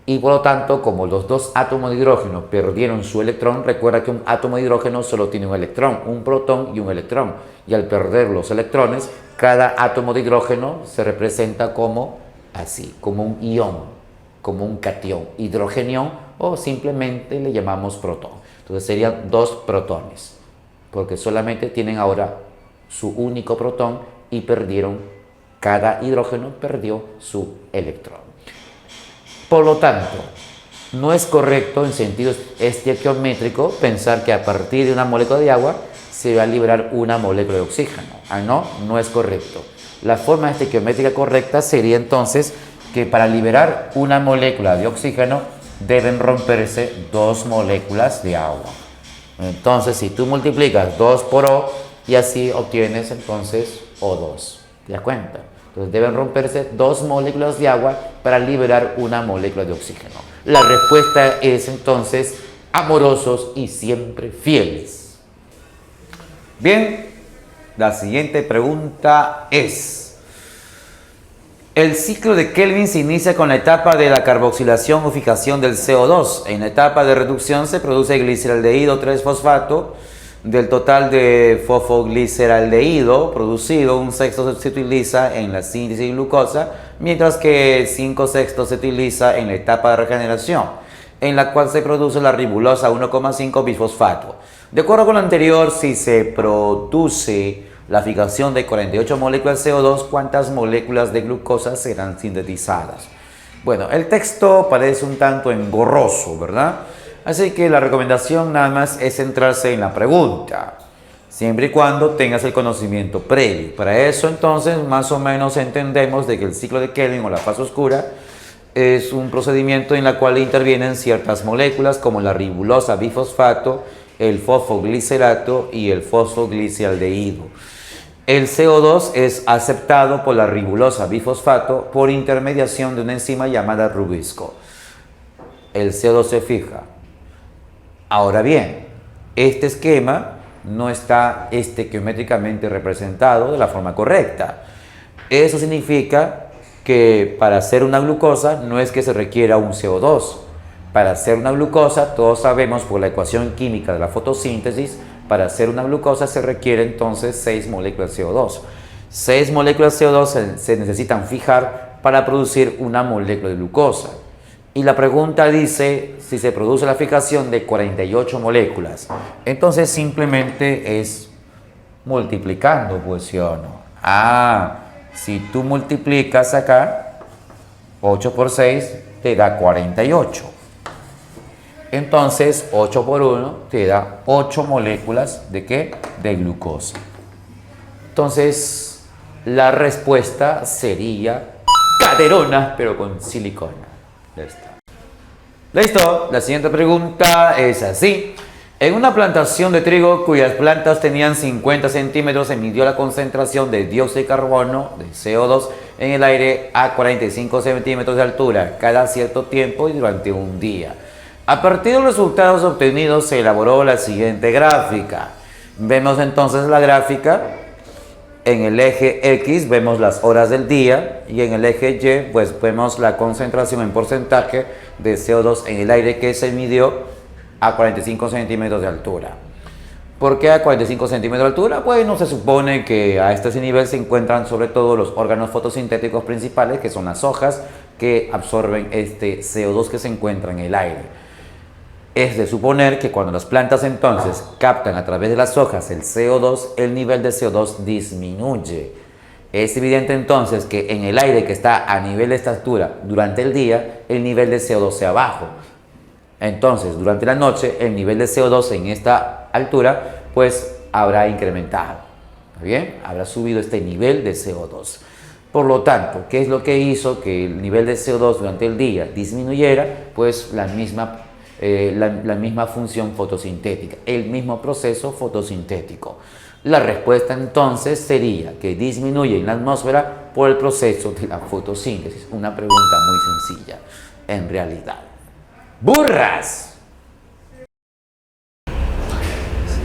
Y por lo tanto, como los dos átomos de hidrógeno perdieron su electrón, recuerda que un átomo de hidrógeno solo tiene un electrón, un protón y un electrón. Y al perder los electrones, cada átomo de hidrógeno se representa como así, como un ión, como un catión, hidrogenión, o simplemente le llamamos protón. Entonces serían 2 protones, porque solamente tienen ahora su único protón y cada hidrógeno perdió su electrón. Por lo tanto, no es correcto en sentido estequiométrico pensar que a partir de una molécula de agua se va a liberar una molécula de oxígeno. No es correcto. La forma estequiométrica correcta sería entonces que para liberar una molécula de oxígeno deben romperse 2 moléculas de agua. Entonces, si tú multiplicas 2 por O y así obtienes entonces O2. ¿Te das cuenta? Entonces deben romperse 2 moléculas de agua para liberar una molécula de oxígeno. La respuesta es entonces amorosos y siempre fieles. Bien, la siguiente pregunta es: el ciclo de Kelvin se inicia con la etapa de la carboxilación o fijación del CO2. En la etapa de reducción se produce gliceraldehído 3-fosfato. Del total de fosfogliceraldehído producido, un sexto se utiliza en la síntesis de glucosa mientras que 5/6 se utiliza en la etapa de regeneración, en la cual se produce la ribulosa 1,5 bisfosfato. De acuerdo con lo anterior, si se produce la fijación de 48 moléculas de CO2, ¿cuántas moléculas de glucosa serán sintetizadas? Bueno, el texto parece un tanto engorroso, ¿verdad? Así que la recomendación nada más es centrarse en la pregunta, siempre y cuando tengas el conocimiento previo. Para eso, entonces, más o menos entendemos de que el ciclo de Kelvin o la fase oscura es un procedimiento en el cual intervienen ciertas moléculas como la ribulosa bifosfato, el fosfoglicerato y el fosfogliceraldehído. El CO2 es aceptado por la ribulosa bifosfato por intermediación de una enzima llamada rubisco. El CO2 se fija. Ahora bien, este esquema no está estequiométricamente representado de la forma correcta. Eso significa que para hacer una glucosa no es que se requiera un CO2. Para hacer una glucosa, todos sabemos por la ecuación química de la fotosíntesis, para hacer una glucosa se requiere entonces 6 moléculas de CO2. 6 moléculas de CO2 se necesitan fijar para producir una molécula de glucosa. Y la pregunta dice si se produce la fijación de 48 moléculas. Entonces simplemente es multiplicando, pues sí o no. Si tú multiplicas acá, 8 por 6 te da 48. Entonces 8 por 1 te da 8 moléculas ¿de qué? De glucosa. Entonces la respuesta sería caderona, pero con silicona. Listo. La siguiente pregunta es así. En una plantación de trigo cuyas plantas tenían 50 centímetros, se midió la concentración de dióxido de carbono, de CO2, en el aire a 45 centímetros de altura cada cierto tiempo y durante un día. A partir de los resultados obtenidos se elaboró la siguiente gráfica. Vemos entonces la gráfica. En el eje X vemos las horas del día y en el eje Y pues vemos la concentración en porcentaje de CO2 en el aire que se midió a 45 centímetros de altura. ¿Por qué a 45 centímetros de altura? Bueno, se supone que a este nivel se encuentran sobre todo los órganos fotosintéticos principales, que son las hojas que absorben este CO2 que se encuentra en el aire. Es de suponer que cuando las plantas entonces captan a través de las hojas el CO2, el nivel de CO2 disminuye. Es evidente entonces que en el aire que está a nivel de esta altura durante el día, el nivel de CO2 sea bajo. Entonces, durante la noche, el nivel de CO2 en esta altura, pues habrá incrementado. ¿Está bien? Habrá subido este nivel de CO2. Por lo tanto, ¿qué es lo que hizo que el nivel de CO2 durante el día disminuyera? Pues la misma función fotosintética, el mismo proceso fotosintético. La respuesta entonces sería que disminuye en la atmósfera por el proceso de la fotosíntesis. Una pregunta muy sencilla, en realidad. ¡Burras!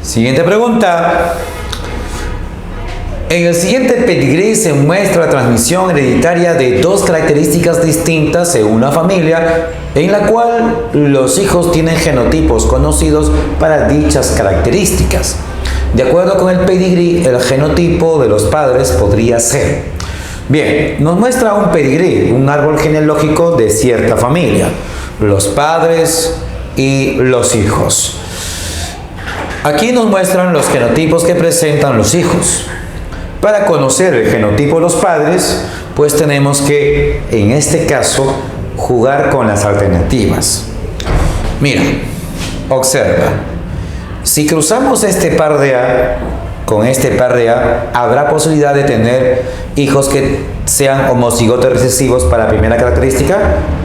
Siguiente pregunta. En el siguiente pedigrí se muestra la transmisión hereditaria de dos características distintas en una familia en la cual los hijos tienen genotipos conocidos para dichas características. De acuerdo con el pedigrí, el genotipo de los padres podría ser. Bien, nos muestra un pedigrí, un árbol genealógico de cierta familia, los padres y los hijos. Aquí nos muestran los genotipos que presentan los hijos. Para conocer el genotipo de los padres, pues tenemos que, en este caso, jugar con las alternativas. Mira, observa. Si cruzamos este par de A con este par de A, ¿habrá posibilidad de tener hijos que sean homocigotes recesivos para la primera característica?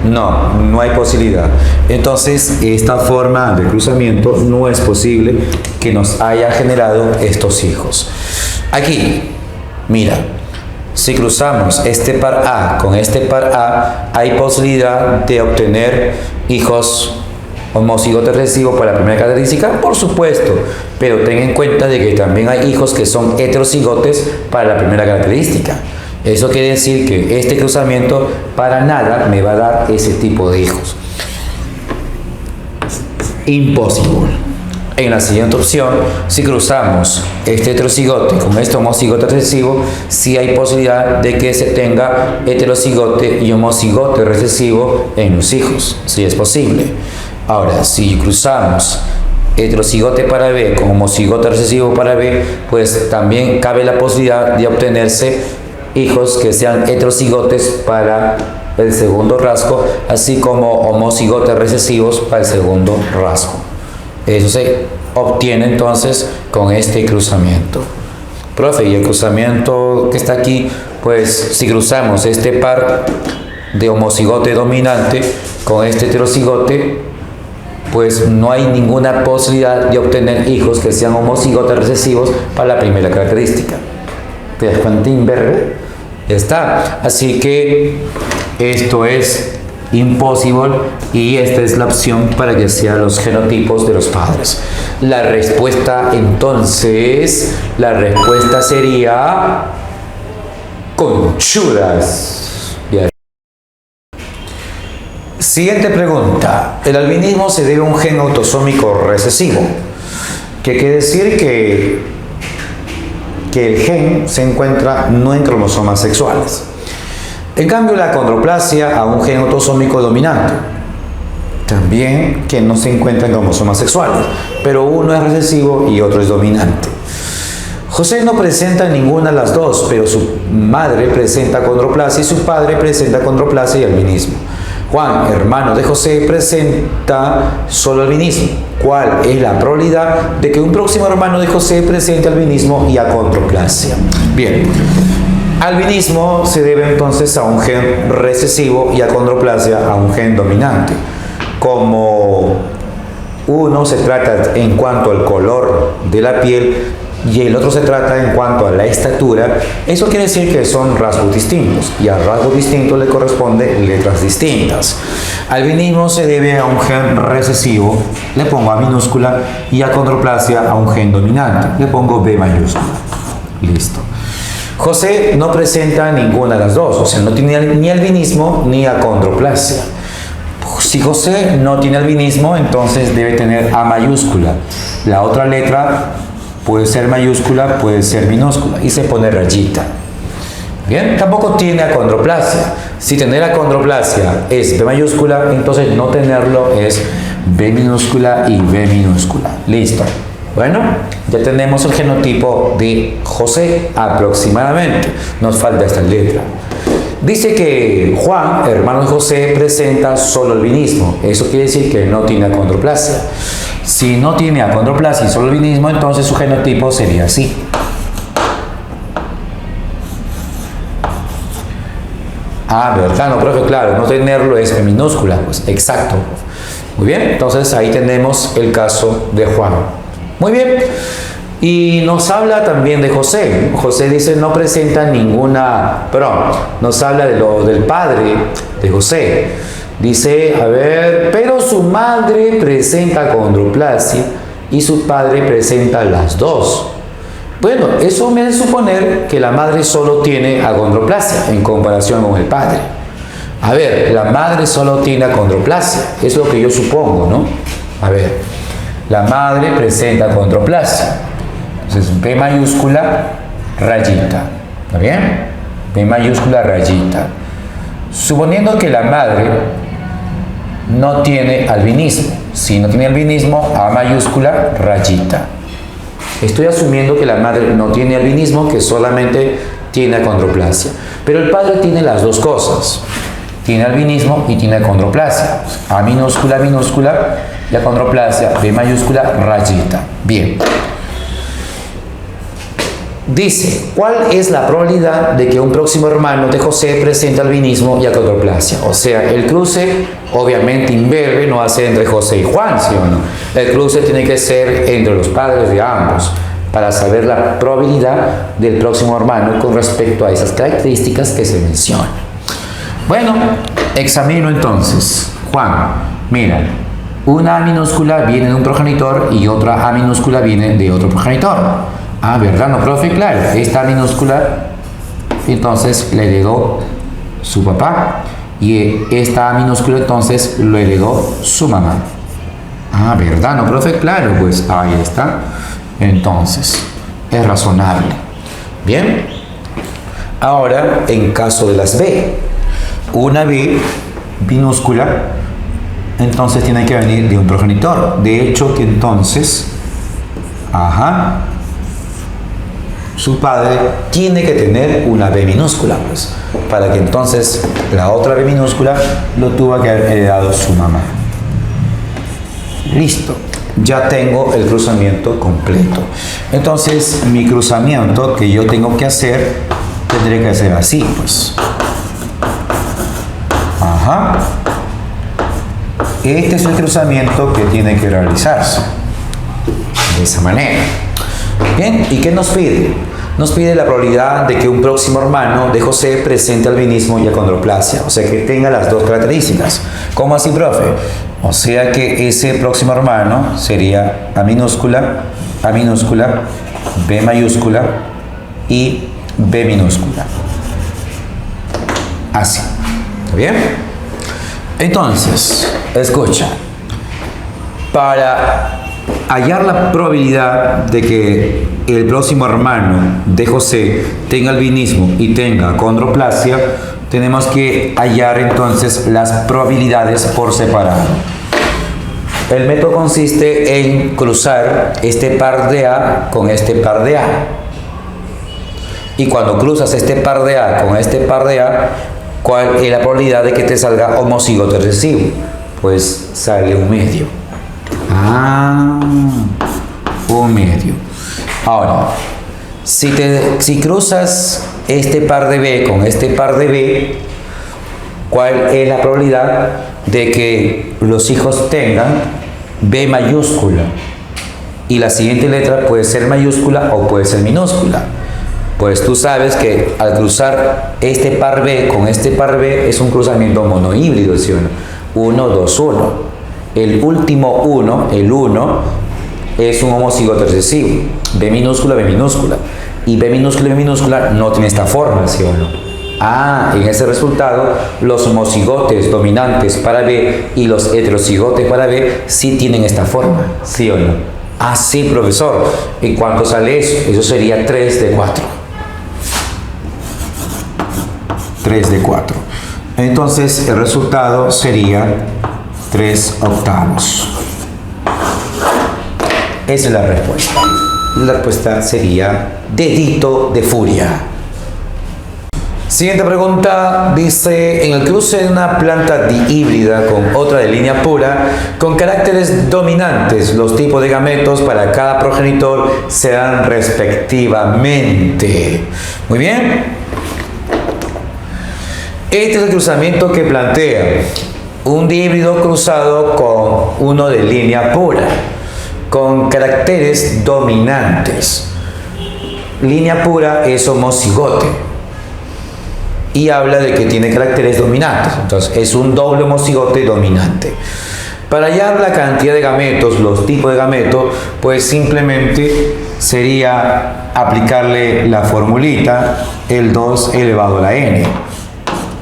No, no hay posibilidad. Entonces, esta forma de cruzamiento no es posible que nos haya generado estos hijos. Aquí, mira, si cruzamos este par A con este par A, hay posibilidad de obtener hijos homocigotes recesivos para la primera característica, por supuesto, pero ten en cuenta de que también hay hijos que son heterocigotes para la primera característica. Eso quiere decir que este cruzamiento para nada me va a dar ese tipo de hijos. Imposible. En la siguiente opción, si cruzamos este heterocigote con este homocigote recesivo, sí hay posibilidad de que se tenga heterocigote y homocigote recesivo en los hijos, sí es posible. Ahora, si cruzamos heterocigote para B con homocigote recesivo para B, pues también cabe la posibilidad de obtenerse hijos que sean heterocigotes para el segundo rasgo, así como homocigotes recesivos para el segundo rasgo. Eso se obtiene entonces con este cruzamiento. Profe, y el cruzamiento que está aquí, pues si cruzamos este par de homocigote dominante con este heterocigote, pues no hay ninguna posibilidad de obtener hijos que sean homocigotes recesivos para la primera característica. ¿Te das cuenta, Inverbe? Ya está. Así que esto es imposible y esta es la opción para que sean los genotipos de los padres. La respuesta entonces, la respuesta sería conchudas. Bien. Siguiente pregunta. El albinismo se debe a un gen autosómico recesivo. ¿Qué quiere decir? Que el gen se encuentra no en cromosomas sexuales. En cambio, la acondroplasia a un gen autosómico dominante. También que no se encuentra en cromosomas sexuales, pero uno es recesivo y otro es dominante. José no presenta ninguna de las dos, pero su madre presenta acondroplasia y su padre presenta acondroplasia y albinismo. Juan, hermano de José, presenta solo albinismo. ¿Cuál es la probabilidad de que un próximo hermano de José presente albinismo y acondroplasia? Bien. Albinismo se debe entonces a un gen recesivo y acondroplasia a un gen dominante. Como uno se trata en cuanto al color de la piel y el otro se trata en cuanto a la estatura, eso quiere decir que son rasgos distintos y a rasgos distintos le corresponden letras distintas. Albinismo se debe a un gen recesivo, le pongo A minúscula, y acondroplasia a un gen dominante, le pongo B mayúscula. Listo. José no presenta ninguna de las dos, o sea, no tiene ni albinismo ni acondroplasia. Si José no tiene albinismo, entonces debe tener A mayúscula. La otra letra puede ser mayúscula, puede ser minúscula, y se pone rayita. Bien, tampoco tiene acondroplasia. Si tener acondroplasia es B mayúscula, entonces no tenerlo es B minúscula y B minúscula. Listo. Bueno, ya tenemos el genotipo de José aproximadamente. Nos falta esta letra. Dice que Juan, hermano de José, presenta solo albinismo. Eso quiere decir que no tiene acondroplasia. Si no tiene acondroplasia y solo albinismo, entonces su genotipo sería así. Ah, ¿verdad? No, profe, claro, no tenerlo es B minúscula. Pues exacto. Muy bien, entonces ahí tenemos el caso de Juan. Muy bien. Y nos habla también de José. José dice no presenta ninguna, perdón, nos habla del padre de José. Dice, a ver, pero su madre presenta acondroplasia y su padre presenta las dos. Bueno, eso me hace suponer que la madre solo tiene acondroplasia en comparación con el padre. A ver, la madre solo tiene acondroplasia, es lo que yo supongo, ¿no? A ver, la madre presenta acondroplasia. Entonces, B mayúscula, rayita. ¿Está bien? B mayúscula, rayita. Suponiendo que la madre no tiene albinismo. Si no tiene albinismo, A mayúscula, rayita. Estoy asumiendo que la madre no tiene albinismo, que solamente tiene acondroplasia. Pero el padre tiene las dos cosas. Tiene albinismo y tiene acondroplasia. A minúscula, minúscula, y acondroplasia, B mayúscula, rayita. Bien. Dice, ¿cuál es la probabilidad de que un próximo hermano de José presente albinismo y acondroplasia? O sea, el cruce, obviamente imberbe, no va a ser entre José y Juan, ¿sí o no? El cruce tiene que ser entre los padres de ambos, para saber la probabilidad del próximo hermano con respecto a esas características que se mencionan. Bueno, examino entonces. Juan, mira, una A minúscula viene de un progenitor y otra A minúscula viene de otro progenitor. Ah, ¿verdad? No, profe, claro. Esta minúscula, entonces, la heredó su papá. Y esta A minúscula, entonces, lo heredó su mamá. Ah, ¿verdad? No, profe, claro, pues ahí está. Entonces, es razonable. Bien. Ahora, en caso de las B, una B minúscula, entonces tiene que venir de un progenitor. De hecho, que entonces, su padre tiene que tener una B minúscula, pues, para que entonces la otra B minúscula lo tuvo que haber heredado su mamá. Listo, ya tengo el cruzamiento completo. Entonces, mi cruzamiento que yo tengo que hacer, tendré que hacer así, pues. Este es el cruzamiento que tiene que realizarse. De esa manera. Bien, ¿y qué nos pide? Nos pide la probabilidad de que un próximo hermano de José presente albinismo y achondroplasia, o sea, que tenga las dos características. ¿Cómo así, profe? O sea que ese próximo hermano sería A minúscula, B mayúscula y B minúscula. Así. ¿Está bien? Entonces, escucha. Para hallar la probabilidad de que el próximo hermano de José tenga albinismo y tenga achondroplasia, tenemos que hallar entonces las probabilidades por separado. El método consiste en cruzar este par de A con este par de A. Y cuando cruzas este par de A con este par de A, ¿cuál es la probabilidad de que te salga homocigoto recesivo? Pues sale un medio. Un medio. Ahora, si cruzas este par de B con este par de B, ¿cuál es la probabilidad de que los hijos tengan B mayúscula? Y la siguiente letra puede ser mayúscula o puede ser minúscula. Pues tú sabes que al cruzar este par B con este par B es un cruzamiento monohíbrido, ¿sí o no? 1, 2, 1. El último 1, el 1, es un homocigoto recesivo. B minúscula, B minúscula. Y B minúscula, B minúscula no tiene esta forma, ¿sí o no? En ese resultado, los homocigotes dominantes para B y los heterocigotes para B sí tienen esta forma, ¿sí o no? Sí, profesor. ¿Y cuánto sale eso? Eso sería 3 de 4. 3 de 4. Entonces, el resultado sería 3/8. Esa es la respuesta. La respuesta sería dedito de furia. Siguiente pregunta, dice, en el cruce de una planta dihíbrida con otra de línea pura, con caracteres dominantes, los tipos de gametos para cada progenitor se dan respectivamente. Muy bien. Este es el cruzamiento que plantea un dihíbrido cruzado con uno de línea pura, con caracteres dominantes. Línea pura es homocigote y habla de que tiene caracteres dominantes, entonces es un doble homocigote dominante. Para hallar la cantidad de gametos, los tipos de gametos, pues simplemente sería aplicarle la formulita, el 2 elevado a la n,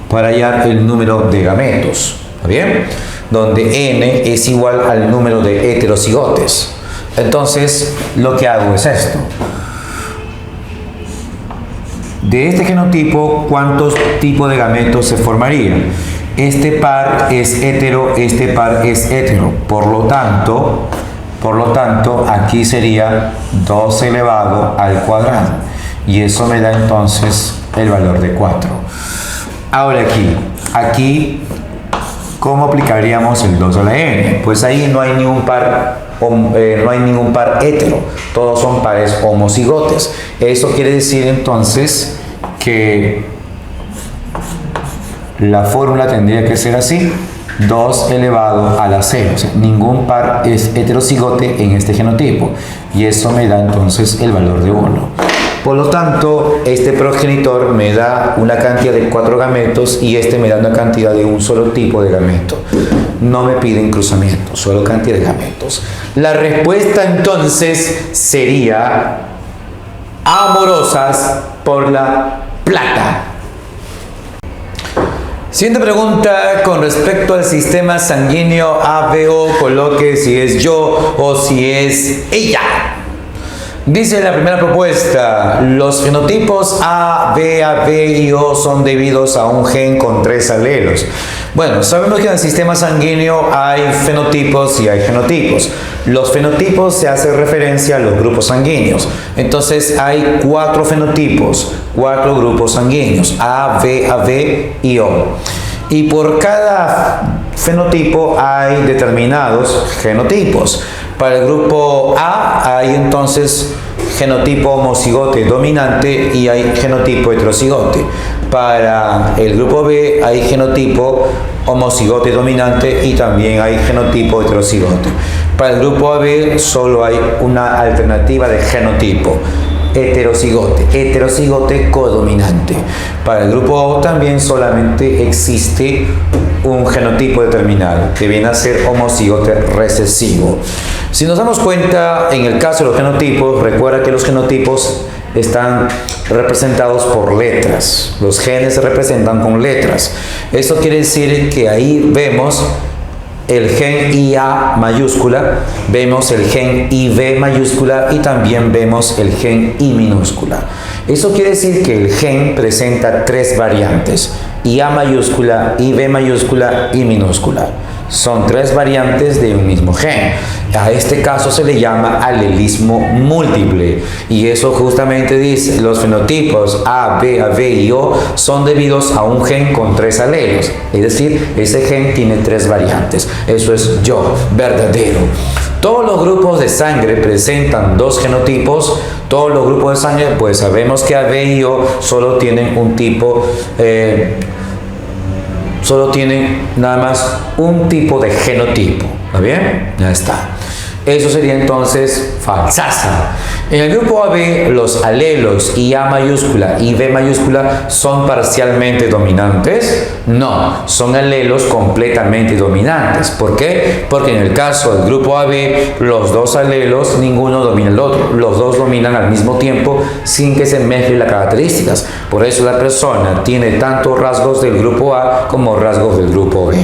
para hallar el número de gametos. ¿Está bien? Donde n es igual al número de heterocigotes. Entonces, lo que hago es esto. De este genotipo, ¿cuántos tipos de gametos se formarían? Este par es hetero, este par es hetero. Por lo tanto, aquí sería 2 elevado al cuadrado. Y eso me da entonces el valor de 4. Ahora aquí, ¿cómo aplicaríamos el 2 a la n? Pues ahí no hay ningún par hetero, todos son pares homocigotes. Eso quiere decir entonces que la fórmula tendría que ser así: 2 elevado a la 0. O sea, ningún par es heterocigote en este genotipo. Y eso me da entonces el valor de 1. Por lo tanto, este progenitor me da una cantidad de 4 gametos y este me da una cantidad de un solo tipo de gameto. No me piden cruzamiento, solo cantidad de gametos. La respuesta entonces sería amorosas por la plata. Siguiente pregunta con respecto al sistema sanguíneo ABO, coloque si es yo o si es ella. Dice la primera propuesta, los fenotipos A, B, AB y O son debidos a un gen con 3 alelos. Bueno, sabemos que en el sistema sanguíneo hay fenotipos y hay genotipos. Los fenotipos se hace referencia a los grupos sanguíneos. Entonces hay 4 fenotipos, 4 grupos sanguíneos, A, B, AB y O. Y por cada fenotipo hay determinados genotipos. Para el grupo A hay entonces genotipo homocigote dominante y hay genotipo heterocigote. Para el grupo B hay genotipo homocigote dominante y también hay genotipo heterocigote. Para el grupo AB solo hay una alternativa de genotipo, heterocigote codominante. Para el grupo O también solamente existe un genotipo determinado, que viene a ser homocigote recesivo. Si nos damos cuenta, en el caso de los genotipos, recuerda que los genotipos están representados por letras. Los genes se representan con letras. Eso quiere decir que ahí vemos el gen IA mayúscula, vemos el gen IB mayúscula y también vemos el gen I minúscula. Eso quiere decir que el gen presenta 3 variantes: IA mayúscula, IB mayúscula, I minúscula. Son 3 variantes de un mismo gen. A este caso se le llama alelismo múltiple. Y eso justamente dice, los fenotipos A, B, AB y O son debidos a un gen con 3 alelos. Es decir, ese gen tiene 3 variantes. Eso es yo, verdadero. Todos los grupos de sangre presentan 2 genotipos. Todos los grupos de sangre, pues sabemos que AB y O solo tienen un tipo, solo tienen nada más un tipo de genotipo. ¿Está bien? Ya está. Eso sería entonces falsaza. En el grupo AB, los alelos IA mayúscula y B mayúscula son parcialmente dominantes. No, son alelos completamente dominantes. ¿Por qué? Porque en el caso del grupo AB, los 2 alelos, ninguno domina el otro. Los 2 dominan al mismo tiempo sin que se mezclen las características. Por eso la persona tiene tanto rasgos del grupo A como rasgos del grupo B.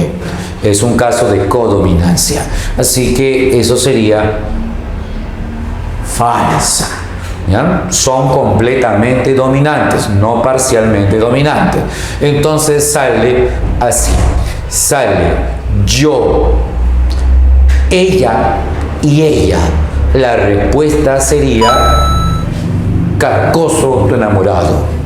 Es un caso de codominancia. Así que eso sería falsa. ¿Ya? Son completamente dominantes, no parcialmente dominantes. Entonces sale así. Sale yo, ella y ella. La respuesta sería Carcoso tu enamorado.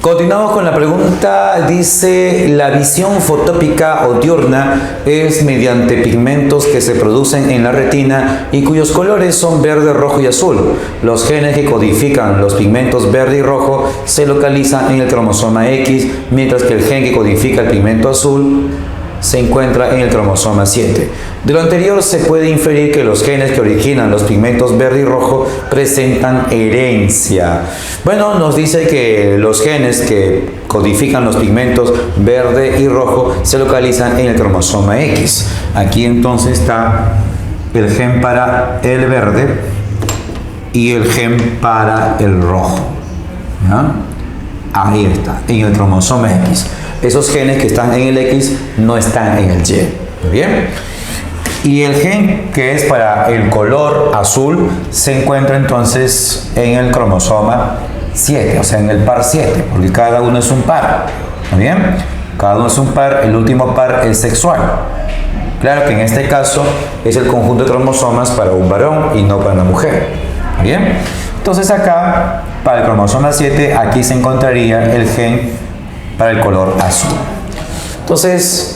Continuamos con la pregunta. Dice, la visión fotópica o diurna es mediante pigmentos que se producen en la retina y cuyos colores son verde, rojo y azul. Los genes que codifican los pigmentos verde y rojo se localizan en el cromosoma X, mientras que el gen que codifica el pigmento azul se encuentra en el cromosoma 7. De lo anterior se puede inferir que los genes que originan los pigmentos verde y rojo presentan herencia. Bueno, nos dice que los genes que codifican los pigmentos verde y rojo se localizan en el cromosoma X. Aquí entonces está el gen para el verde y el gen para el rojo. ¿Ya? Ahí está, en el cromosoma X. Esos genes que están en el X no están en el Y. ¿Muy bien? Y el gen que es para el color azul se encuentra entonces en el cromosoma 7, o sea, en el par 7, porque cada uno es un par. ¿Muy bien? Cada uno es un par, el último par es sexual. Claro que en este caso es el conjunto de cromosomas para un varón y no para una mujer. ¿Muy bien? Entonces acá, para el cromosoma 7, aquí se encontraría el gen para el color azul. Entonces,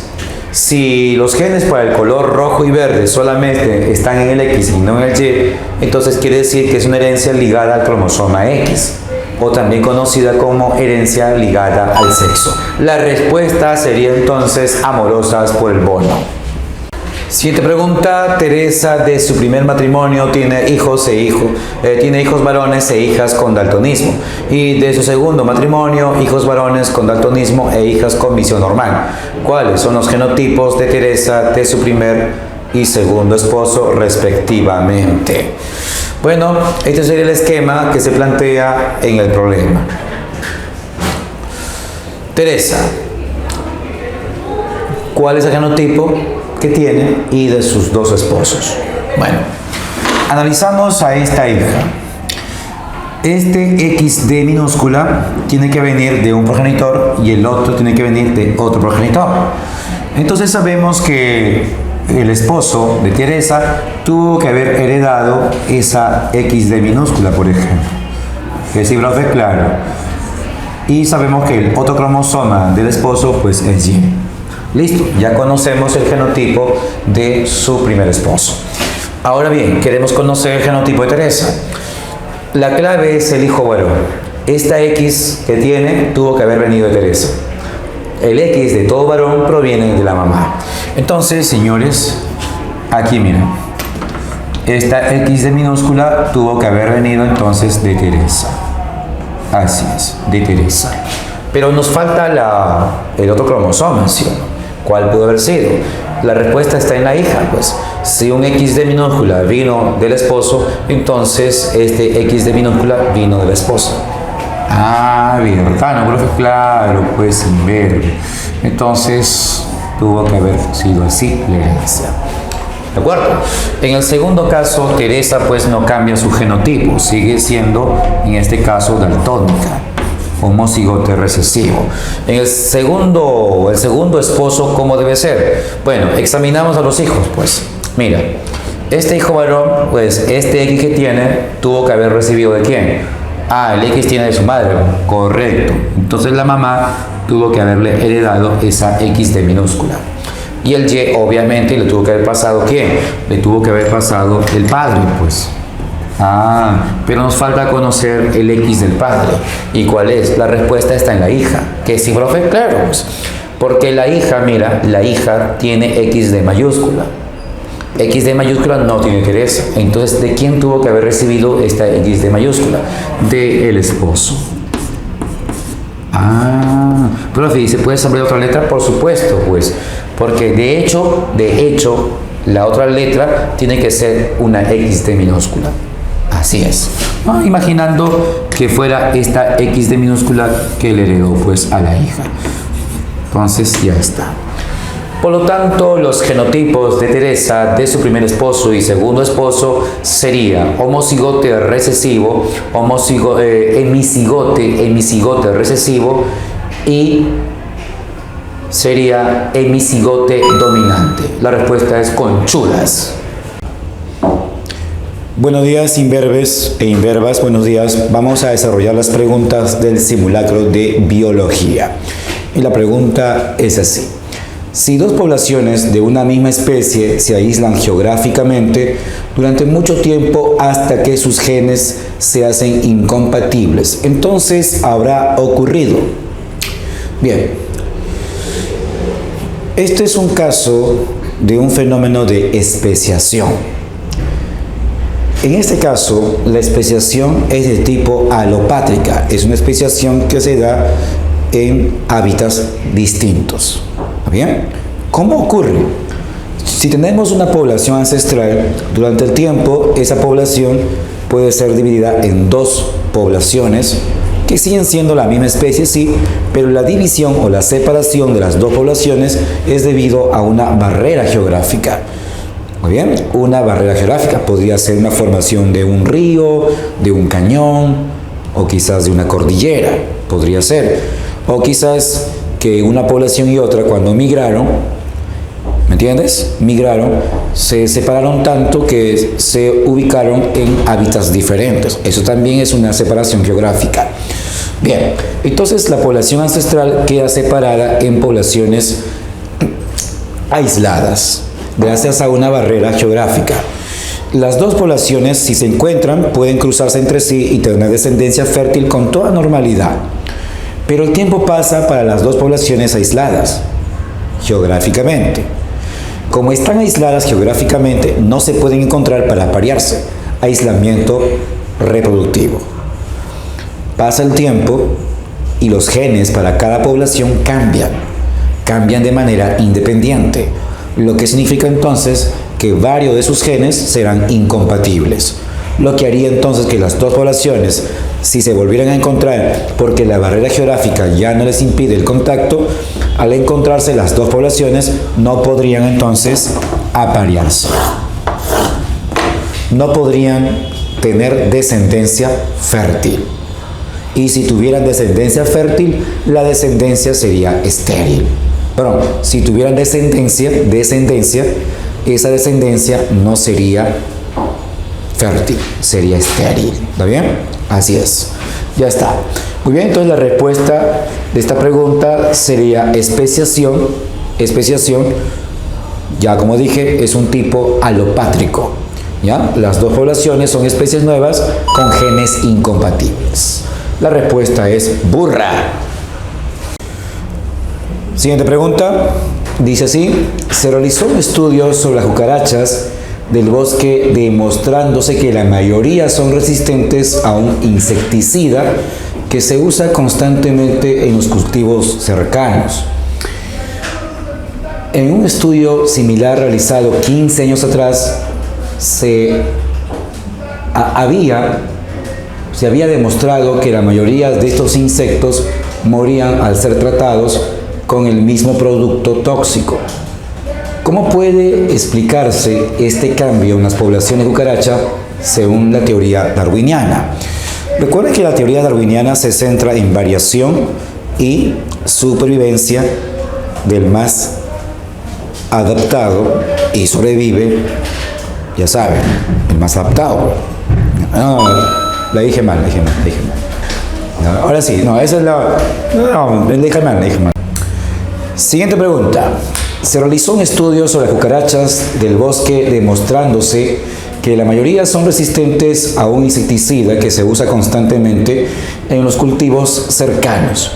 si los genes para el color rojo y verde solamente están en el X y no en el Y, entonces quiere decir que es una herencia ligada al cromosoma X, o también conocida como herencia ligada al sexo. La respuesta sería entonces amorosas por el bono. Siguiente pregunta. Teresa, de su primer matrimonio tiene hijos varones e hijas con daltonismo, y de su segundo matrimonio hijos varones con daltonismo e hijas con visión normal. ¿Cuáles son los genotipos de Teresa de su primer y segundo esposo respectivamente? Bueno, este sería el esquema que se plantea en el problema. Teresa, ¿cuál es el genotipo que tiene y de sus dos esposos? Bueno, analizamos a esta hija. Este XD minúscula tiene que venir de un progenitor y el otro tiene que venir de otro progenitor. Entonces sabemos que el esposo de Teresa tuvo que haber heredado esa XD minúscula, por ejemplo. ¿Es sí, profe? Claro. Y sabemos que el otro cromosoma del esposo pues es Y. Listo, ya conocemos el genotipo de su primer esposo. Ahora bien, queremos conocer el genotipo de Teresa. La clave es el hijo varón. Esta X que tiene tuvo que haber venido de Teresa. El X de todo varón proviene de la mamá. Entonces, señores, aquí miren. Esta X de minúscula tuvo que haber venido entonces de Teresa. Así es, de Teresa. Pero nos falta el otro cromosoma, ¿sí? ¿Cuál pudo haber sido? La respuesta está en la hija, pues. Si un X de minúscula vino del esposo, entonces este X de minúscula vino de la esposa. Ah, bien, no, profe, claro, pues sin ver. Entonces, tuvo que haber sido así la herencia. ¿De acuerdo? En el segundo caso, Teresa pues no cambia su genotipo, sigue siendo, en este caso, daltónica, homocigote recesivo. En el segundo esposo, ¿cómo debe ser? Bueno, examinamos a los hijos, pues. Mira, este hijo varón, pues este X que tiene, tuvo que haber recibido ¿de quién? Ah, el X tiene de su madre, correcto. Entonces la mamá tuvo que haberle heredado esa X de minúscula. Y el Y, obviamente, le tuvo que haber pasado ¿quién? Le tuvo que haber pasado el padre, pues. Ah, pero nos falta conocer el X del padre. ¿Y cuál es? La respuesta está en la hija. ¿Que sí, profe? Claro, pues. Porque la hija, mira, la hija tiene X de mayúscula. X de mayúscula no tiene Teresa. Entonces, ¿de quién tuvo que haber recibido esta X de mayúscula? Del esposo. Ah, profe, ¿se puede saber otra letra? Por supuesto, pues. Porque de hecho, la otra letra tiene que ser una X de minúscula. Así es. Imaginando que fuera esta X de minúscula que le heredó pues a la hija. Entonces ya está. Por lo tanto, los genotipos de Teresa, de su primer esposo y segundo esposo, sería homocigote recesivo, hemicigote recesivo y sería hemicigote dominante. La respuesta es conchudas. Buenos días, imberbes e imberbas. Buenos días. Vamos a desarrollar las preguntas del simulacro de biología. Y la pregunta es así. Si dos poblaciones de una misma especie se aíslan geográficamente durante mucho tiempo hasta que sus genes se hacen incompatibles, entonces habrá ocurrido. Bien, este es un caso de un fenómeno de especiación. En este caso, la especiación es de tipo alopátrica. Es una especiación que se da en hábitats distintos. ¿Bien? ¿Cómo ocurre? Si tenemos una población ancestral, durante el tiempo esa población puede ser dividida en dos poblaciones que siguen siendo la misma especie, sí, pero la división o la separación de las dos poblaciones es debido a una barrera geográfica. Muy bien, una barrera geográfica podría ser una formación de un río, de un cañón, o quizás de una cordillera, podría ser. O quizás que una población y otra cuando migraron, ¿me entiendes? Migraron, se separaron tanto que se ubicaron en hábitats diferentes. Eso también es una separación geográfica. Bien, entonces la población ancestral queda separada en poblaciones aisladas, gracias a una barrera geográfica. Las dos poblaciones, si se encuentran, pueden cruzarse entre sí y tener una descendencia fértil con toda normalidad. Pero el tiempo pasa para las dos poblaciones aisladas, geográficamente. Como están aisladas geográficamente, no se pueden encontrar para aparearse. Aislamiento reproductivo. Pasa el tiempo y los genes para cada población cambian de manera independiente, lo que significa entonces que varios de sus genes serán incompatibles, lo que haría entonces que las dos poblaciones si se volvieran a encontrar porque la barrera geográfica ya no les impide el contacto, al encontrarse las dos poblaciones no podrían entonces aparearse. No podrían tener descendencia fértil. Y si tuvieran descendencia fértil, la descendencia sería estéril. Perdón, si tuvieran descendencia, esa descendencia no sería fértil, sería estéril. ¿Está bien? Así es. Ya está. Muy bien, entonces la respuesta de esta pregunta sería especiación. Especiación, ya como dije, es un tipo alopátrico. ¿Ya? Las dos poblaciones son especies nuevas con genes incompatibles. La respuesta es burra. Siguiente pregunta. Dice así: se realizó un estudio sobre las cucarachas del bosque demostrándose que la mayoría son resistentes a un insecticida que se usa constantemente en los cultivos cercanos. En un estudio similar realizado 15 años atrás, se había demostrado que la mayoría de estos insectos morían al ser tratados con el mismo producto tóxico. ¿Cómo puede explicarse este cambio en las poblaciones de cucaracha según la teoría darwiniana? Recuerden que la teoría darwiniana se centra en variación y supervivencia del más adaptado y sobrevive, ya saben, el más adaptado. No, la dije mal. Ahora sí, no, esa es la... No, le dije mal. Siguiente pregunta. Se realizó un estudio sobre las cucarachas del bosque demostrándose que la mayoría son resistentes a un insecticida que se usa constantemente en los cultivos cercanos.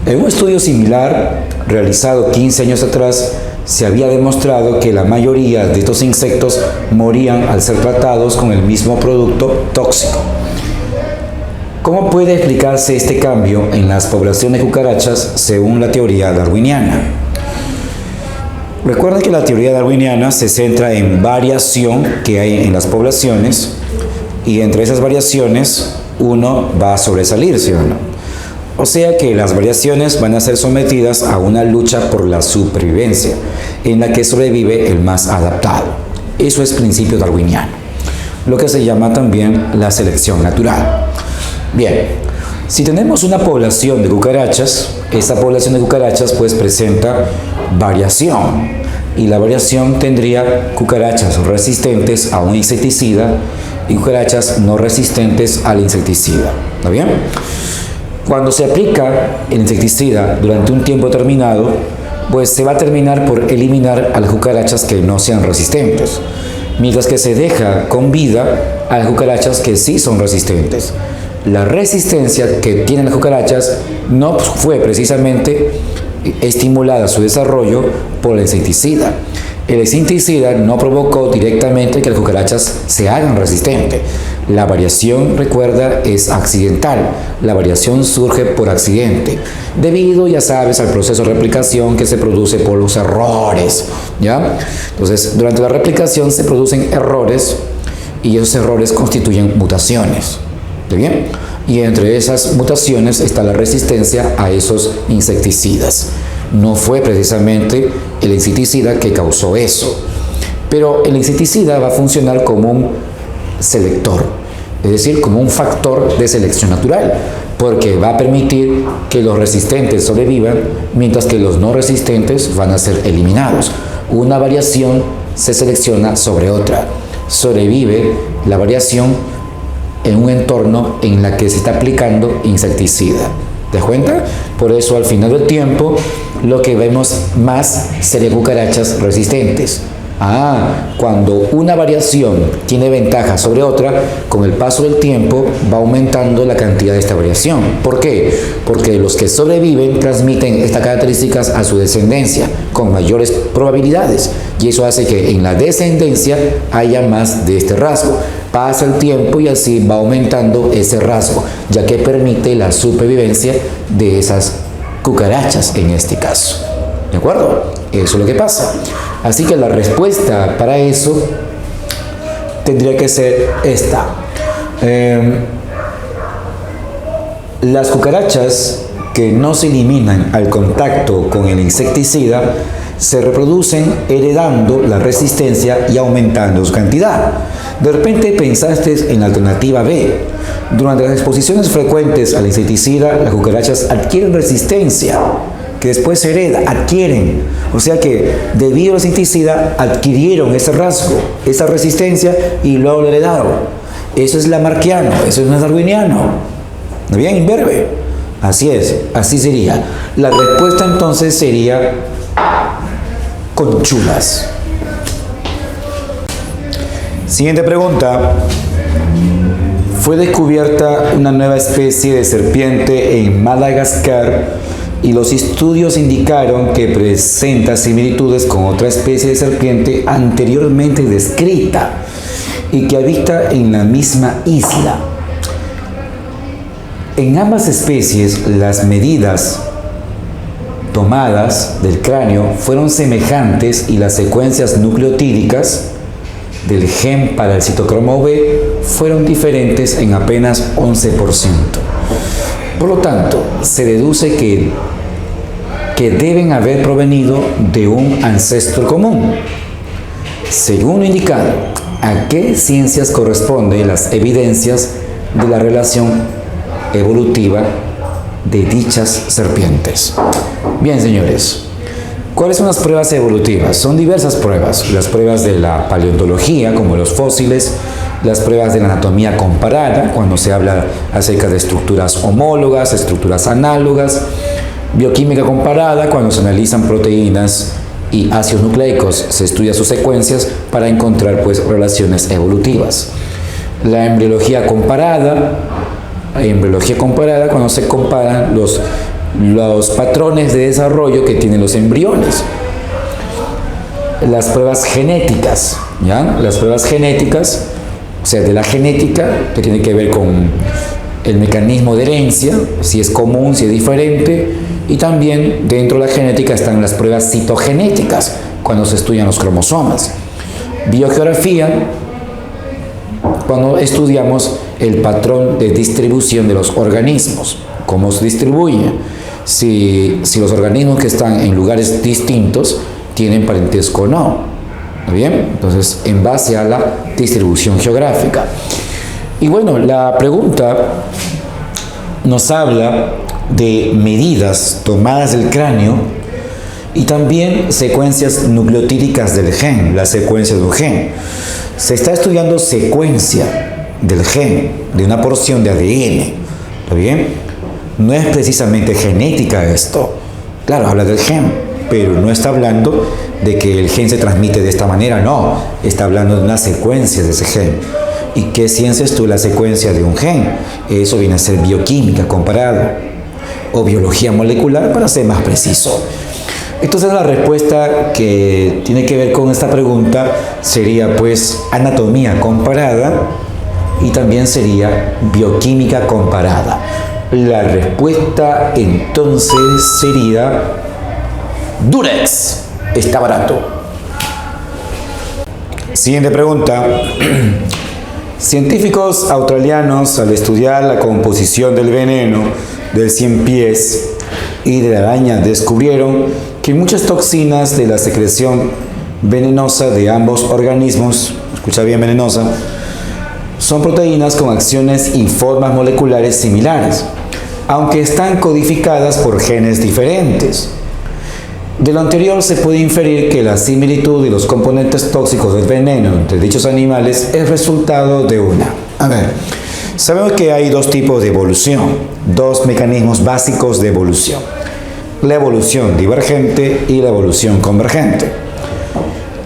En un estudio similar realizado 15 años atrás, se había demostrado que la mayoría de estos insectos morían al ser tratados con el mismo producto tóxico. ¿Cómo puede explicarse este cambio en las poblaciones de cucarachas según la teoría darwiniana? Recuerden que la teoría darwiniana se centra en variación que hay en las poblaciones y entre esas variaciones uno va a sobresalir, ¿sí o no? O sea que las variaciones van a ser sometidas a una lucha por la supervivencia, en la que sobrevive el más adaptado. Eso es principio darwiniano, lo que se llama también la selección natural. Bien, si tenemos una población de cucarachas, esa población de cucarachas pues presenta variación, y la variación tendría cucarachas resistentes a un insecticida y cucarachas no resistentes al insecticida. ¿Está bien? Cuando se aplica el insecticida durante un tiempo determinado, pues se va a terminar por eliminar a las cucarachas que no sean resistentes, mientras que se deja con vida a las cucarachas que sí son resistentes. La resistencia que tienen las cucarachas no fue precisamente estimulada su desarrollo por el insecticida. El insecticida no provocó directamente que las cucarachas se hagan resistentes. La variación, recuerda, es accidental. La variación surge por accidente, debido, ya sabes, al proceso de replicación que se produce por los errores, ¿ya? Entonces, durante la replicación se producen errores y esos errores constituyen mutaciones. ¿Está bien? Y entre esas mutaciones está la resistencia a esos insecticidas. No fue precisamente el insecticida que causó eso, pero el insecticida va a funcionar como un selector, es decir, como un factor de selección natural, porque va a permitir que los resistentes sobrevivan, mientras que los no resistentes van a ser eliminados. Una variación se selecciona sobre otra. Sobrevive la variación en un entorno en la que se está aplicando insecticida. ¿Te das cuenta? Por eso al final del tiempo lo que vemos más serían cucarachas resistentes. Cuando una variación tiene ventaja sobre otra, con el paso del tiempo va aumentando la cantidad de esta variación. ¿Por qué? Porque los que sobreviven transmiten estas características a su descendencia con mayores probabilidades, y eso hace que en la descendencia haya más de este rasgo. Pasa el tiempo y así va aumentando ese rasgo, ya que permite la supervivencia de esas cucarachas en este caso. ¿De acuerdo? Eso es lo que pasa. Así que la respuesta para eso tendría que ser esta. Las cucarachas que no se eliminan al contacto con el insecticida se reproducen heredando la resistencia y aumentando su cantidad. De repente pensaste en la alternativa B. Durante las exposiciones frecuentes al insecticida, las cucarachas adquieren resistencia, que después se hereda, adquieren. O sea que debido al insecticida adquirieron ese rasgo, esa resistencia y luego lo heredaron. Eso es lamarckiano, eso no es darwiniano. ¿No bien? Imberbe. Así es, así sería. La respuesta entonces sería conchudas. Siguiente pregunta. Fue descubierta una nueva especie de serpiente en Madagascar y los estudios indicaron que presenta similitudes con otra especie de serpiente anteriormente descrita y que habita en la misma isla. En ambas especies, las medidas tomadas del cráneo fueron semejantes y las secuencias nucleotídicas del gen para el citocromo B fueron diferentes en apenas 11%. Por lo tanto, se deduce que deben haber provenido de un ancestro común. Según lo indicado, ¿a qué ciencias corresponden las evidencias de la relación evolutiva de dichas serpientes? Bien, señores, ¿cuáles son las pruebas evolutivas? Son diversas pruebas. Las pruebas de la paleontología, como los fósiles, las pruebas de la anatomía comparada, cuando se habla acerca de estructuras homólogas, estructuras análogas, bioquímica comparada, cuando se analizan proteínas y ácidos nucleicos, se estudian sus secuencias para encontrar pues relaciones evolutivas. La embriología comparada, cuando se comparan los patrones de desarrollo que tienen los embriones. Las pruebas genéticas, ¿ya? Las pruebas genéticas, o sea, de la genética, que tiene que ver con el mecanismo de herencia, si es común, si es diferente, y también dentro de la genética están las pruebas citogenéticas, cuando se estudian los cromosomas. Biogeografía, cuando estudiamos el patrón de distribución de los organismos, cómo se distribuye, si los organismos que están en lugares distintos tienen parentesco o no. ¿Está bien? Entonces, en base a la distribución geográfica. Y bueno, la pregunta nos habla de medidas tomadas del cráneo y también secuencias nucleotídicas del gen, la secuencia de un gen. Se está estudiando secuencia del gen, de una porción de ADN. ¿Está bien? No es precisamente genética esto. Claro, habla del gen, pero no está hablando de que el gen se transmite de esta manera, no. Está hablando de una secuencia de ese gen. ¿Y qué ciencia es tú la secuencia de un gen? Eso viene a ser bioquímica comparada o biología molecular, para ser más preciso. Entonces la respuesta que tiene que ver con esta pregunta sería pues anatomía comparada y también sería bioquímica comparada. La respuesta entonces sería Durex. Está barato. Siguiente pregunta. Científicos australianos, al estudiar la composición del veneno del 100 pies y de la araña, descubrieron que muchas toxinas de la secreción venenosa de ambos organismos, escucha bien, venenosa, son proteínas con acciones y formas moleculares similares, aunque están codificadas por genes diferentes. De lo anterior se puede inferir que la similitud de los componentes tóxicos del veneno entre dichos animales es resultado de una. Sabemos que hay dos tipos de evolución, dos mecanismos básicos de evolución: la evolución divergente y la evolución convergente.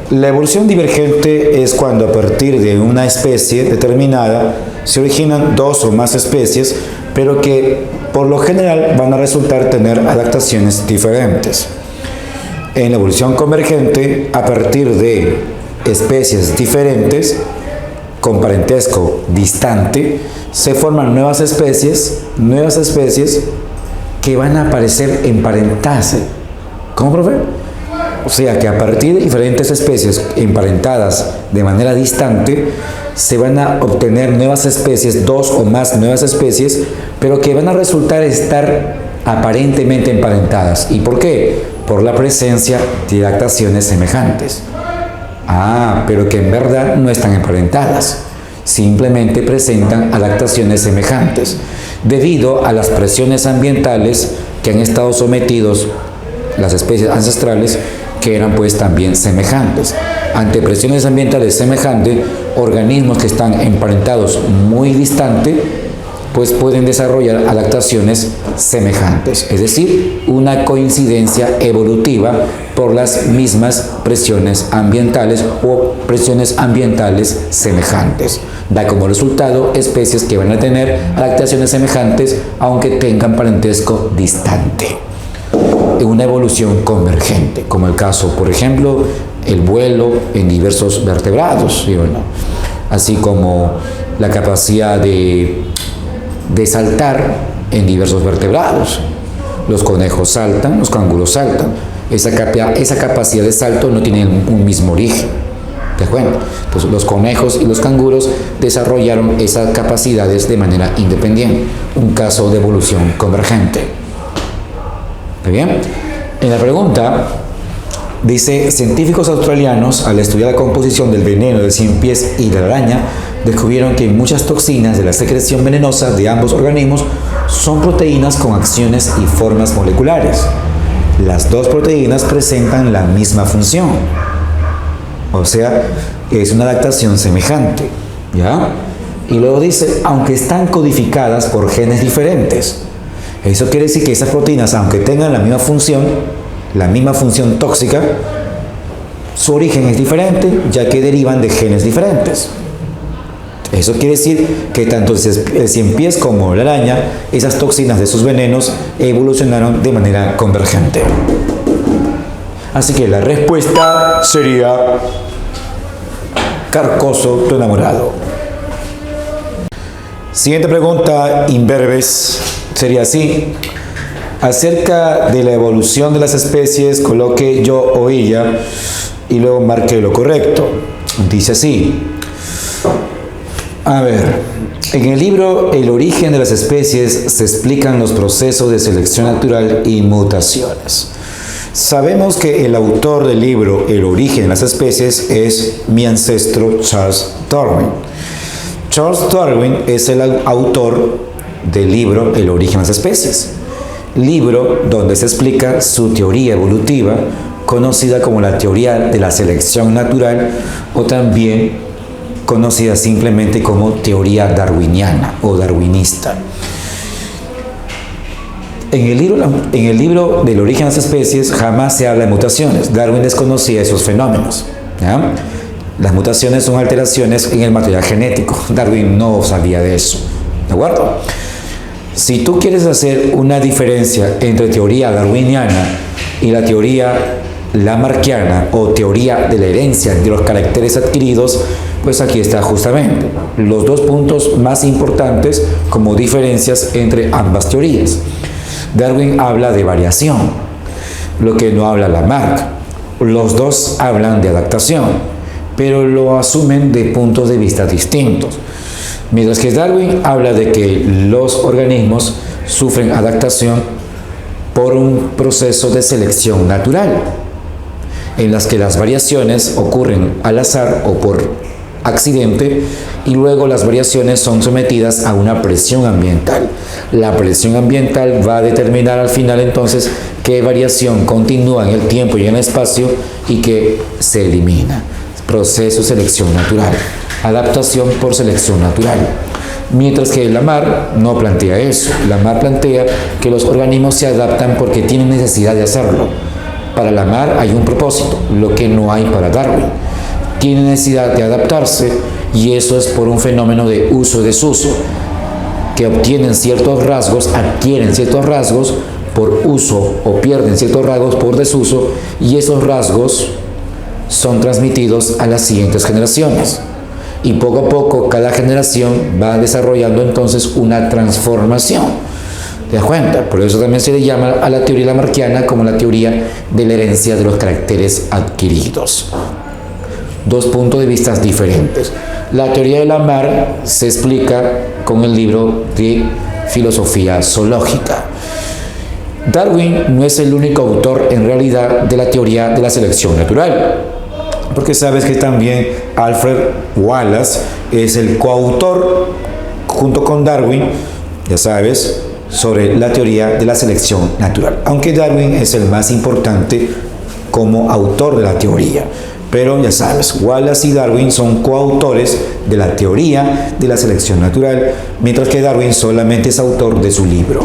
La evolución divergente es cuando a partir de una especie determinada se originan dos o más especies, pero que por lo general van a resultar tener adaptaciones diferentes. En la evolución convergente, a partir de especies diferentes, con parentesco distante, se forman nuevas especies que van a aparecer emparentarse. ¿Cómo, profe? O sea que a partir de diferentes especies emparentadas de manera distante, se van a obtener nuevas especies, 2 o más nuevas especies, pero que van a resultar estar aparentemente emparentadas. ¿Y por qué? Por la presencia de adaptaciones semejantes. Pero que en verdad no están emparentadas. Simplemente presentan adaptaciones semejantes, debido a las presiones ambientales que han estado sometidos las especies ancestrales, que eran pues también semejantes. Ante presiones ambientales semejantes, organismos que están emparentados muy distante, pues pueden desarrollar adaptaciones semejantes, es decir, una coincidencia evolutiva por las mismas presiones ambientales o presiones ambientales semejantes. Da como resultado especies que van a tener adaptaciones semejantes aunque tengan parentesco distante. Una evolución convergente, como el caso, por ejemplo, el vuelo en diversos vertebrados, ¿sí o no? Así como la capacidad de saltar en diversos vertebrados. Los conejos saltan, los canguros saltan. Esa capacidad de salto no tiene un mismo origen. ¿Te das cuenta? Entonces, los conejos y los canguros desarrollaron esas capacidades de manera independiente. Un caso de evolución convergente. ¿Está bien? En la pregunta dice: científicos australianos, al estudiar la composición del veneno del ciempiés y de la araña, descubrieron que muchas toxinas de la secreción venenosa de ambos organismos son proteínas con acciones y formas moleculares. Las dos proteínas presentan la misma función. O sea, es una adaptación semejante. ¿Ya? Y luego dice, aunque están codificadas por genes diferentes. Eso quiere decir que esas proteínas, aunque tengan la misma función tóxica, su origen es diferente, ya que derivan de genes diferentes. Eso quiere decir que tanto el ciempiés como la araña, esas toxinas de sus venenos evolucionaron de manera convergente. Así que la respuesta sería Carcoso, tu enamorado. Siguiente pregunta, imberbes, sería así: acerca de la evolución de las especies, coloque yo o ella y luego marque lo correcto. Dice así. A ver, en el libro El origen de las especies se explican los procesos de selección natural y mutaciones. Sabemos que el autor del libro El origen de las especies es mi ancestro Charles Darwin. Charles Darwin es el autor del libro El origen de las especies, libro donde se explica su teoría evolutiva, conocida como la teoría de la selección natural o también conocida simplemente como teoría darwiniana o darwinista. En el libro del origen de las especies jamás se habla de mutaciones. Darwin desconocía esos fenómenos. ¿Ya? Las mutaciones son alteraciones en el material genético. Darwin no sabía de eso. ¿De acuerdo? Si tú quieres hacer una diferencia entre teoría darwiniana y la teoría lamarckiana o teoría de la herencia de los caracteres adquiridos, pues aquí está justamente los dos puntos más importantes como diferencias entre ambas teorías. Darwin habla de variación, lo que no habla Lamarck. Los dos hablan de adaptación, pero lo asumen de puntos de vista distintos. Mientras que Darwin habla de que los organismos sufren adaptación por un proceso de selección natural, en las que las variaciones ocurren al azar o por accidente, y luego las variaciones son sometidas a una presión ambiental. La presión ambiental va a determinar al final entonces qué variación continúa en el tiempo y en el espacio y qué se elimina. Proceso de selección natural, adaptación por selección natural. Mientras que Lamarck no plantea eso. Lamarck plantea que los organismos se adaptan porque tienen necesidad de hacerlo. Para Lamarck hay un propósito, lo que no hay para Darwin. Tiene necesidad de adaptarse y eso es por un fenómeno de uso-desuso, que obtienen ciertos rasgos, adquieren ciertos rasgos por uso o pierden ciertos rasgos por desuso, y esos rasgos son transmitidos a las siguientes generaciones. Y poco a poco cada generación va desarrollando entonces una transformación. ¿Te das cuenta? Por eso también se le llama a la teoría lamarckiana como la teoría de la herencia de los caracteres adquiridos. Dos puntos de vista diferentes. La teoría de Lamarck se explica con el libro de Filosofía Zoológica. Darwin no es el único autor en realidad de la teoría de la selección natural, porque sabes que también Alfred Wallace es el coautor junto con Darwin, ya sabes, sobre la teoría de la selección natural, aunque Darwin es el más importante como autor de la teoría. Pero ya sabes, Wallace y Darwin son coautores de la teoría de la selección natural, mientras que Darwin solamente es autor de su libro.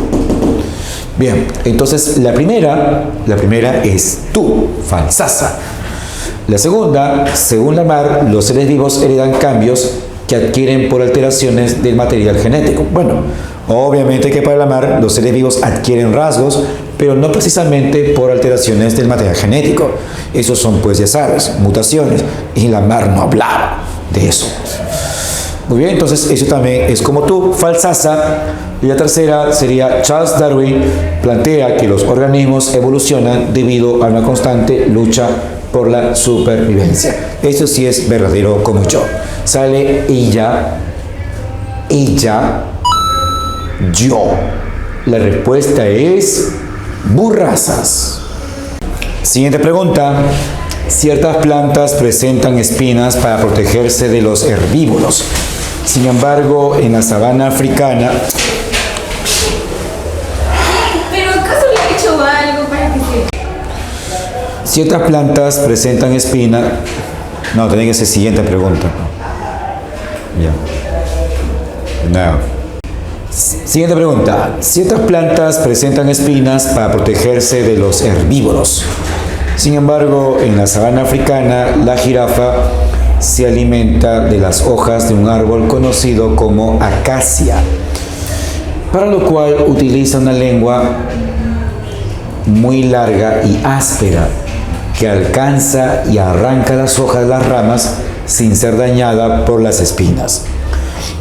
Bien, entonces la primera es tú, falsaza. La segunda, según Lamarck, los seres vivos heredan cambios que adquieren por alteraciones del material genético. Bueno, obviamente que para Lamarck los seres vivos adquieren rasgos, pero no precisamente por alteraciones del material genético. Esos son, pues ya sabes, mutaciones. Y Lamarck no hablaba de eso. Muy bien, entonces eso también es como tú, falsaza. Y la tercera sería, Charles Darwin plantea que los organismos evolucionan debido a una constante lucha por la supervivencia. Eso sí es verdadero como yo. Sale ella, yo. La respuesta es burrazas. Siguiente pregunta. Ciertas plantas presentan espinas para protegerse de los herbívoros. Sin embargo, en la sabana africana... ¿Pero acaso le he hecho algo para que se... Ciertas plantas presentan espinas... No, tiene que ser siguiente pregunta. Ya. No. Siguiente pregunta. Ciertas plantas presentan espinas para protegerse de los herbívoros. Sin embargo, en la sabana africana, la jirafa se alimenta de las hojas de un árbol conocido como acacia, para lo cual utiliza una lengua muy larga y áspera que alcanza y arranca las hojas de las ramas sin ser dañada por las espinas.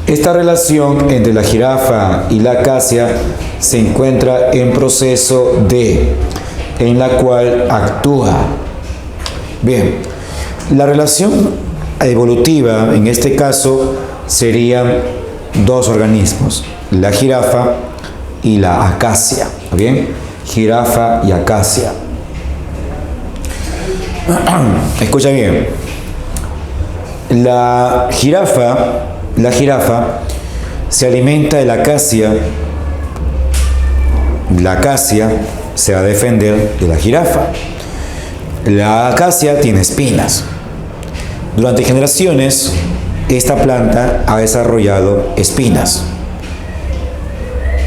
Esta relación entre la jirafa y la acacia se encuentra en proceso en la cual actúa. Bien, la relación evolutiva en este caso serían dos organismos, la jirafa y la acacia. ¿Bien? Jirafa y acacia. Escucha bien. La jirafa se alimenta de la acacia. La acacia se va a defender de la jirafa. La acacia tiene espinas. Durante generaciones, esta planta ha desarrollado espinas.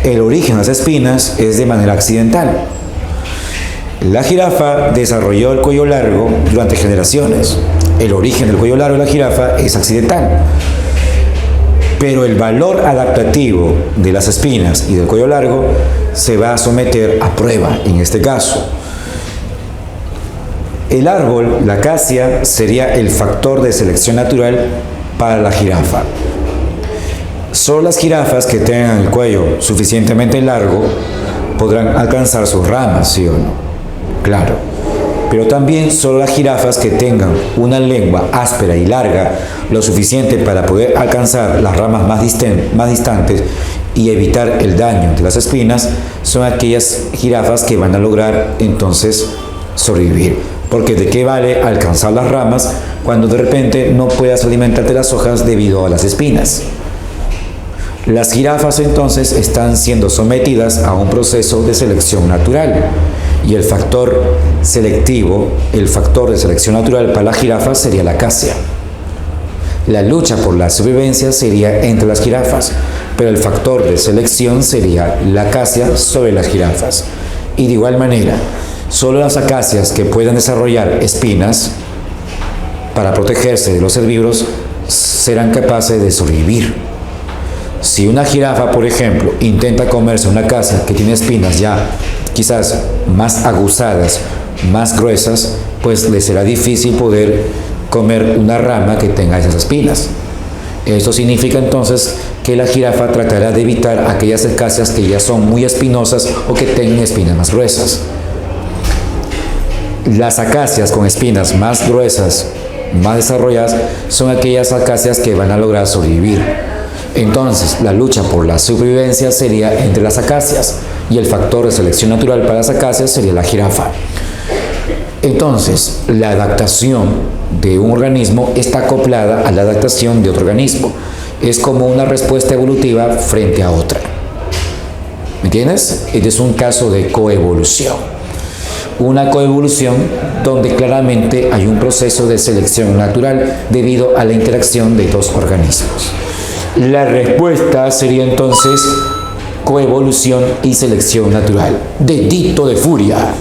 El origen de las espinas es de manera accidental. La jirafa desarrolló el cuello largo durante generaciones. El origen del cuello largo de la jirafa es accidental. Pero el valor adaptativo de las espinas y del cuello largo se va a someter a prueba en este caso. El árbol, la acacia, sería el factor de selección natural para la jirafa. Solo las jirafas que tengan el cuello suficientemente largo podrán alcanzar sus ramas, ¿sí o no? Claro. Pero también solo las jirafas que tengan una lengua áspera y larga, lo suficiente para poder alcanzar las ramas más distantes y evitar el daño de las espinas, son aquellas jirafas que van a lograr entonces sobrevivir. Porque ¿de qué vale alcanzar las ramas cuando de repente no puedas alimentarte de las hojas debido a las espinas? Las jirafas entonces están siendo sometidas a un proceso de selección natural. Y el factor selectivo, el factor de selección natural para la jirafa sería la acacia. La lucha por la supervivencia sería entre las jirafas, pero el factor de selección sería la acacia sobre las jirafas. Y de igual manera, solo las acacias que puedan desarrollar espinas para protegerse de los herbívoros serán capaces de sobrevivir. Si una jirafa, por ejemplo, intenta comerse una acacia que tiene espinas ya quizás más aguzadas, más gruesas, pues le será difícil poder comer una rama que tenga esas espinas. Esto significa entonces que la jirafa tratará de evitar aquellas acacias que ya son muy espinosas o que tengan espinas más gruesas. Las acacias con espinas más gruesas, más desarrolladas, son aquellas acacias que van a lograr sobrevivir. Entonces, la lucha por la supervivencia sería entre las acacias y el factor de selección natural para las acacias sería la jirafa. Entonces, la adaptación de un organismo está acoplada a la adaptación de otro organismo. Es como una respuesta evolutiva frente a otra. ¿Me entiendes? Este es un caso de coevolución. Una coevolución donde claramente hay un proceso de selección natural debido a la interacción de dos organismos. La respuesta sería entonces coevolución y selección natural. Dedito de furia.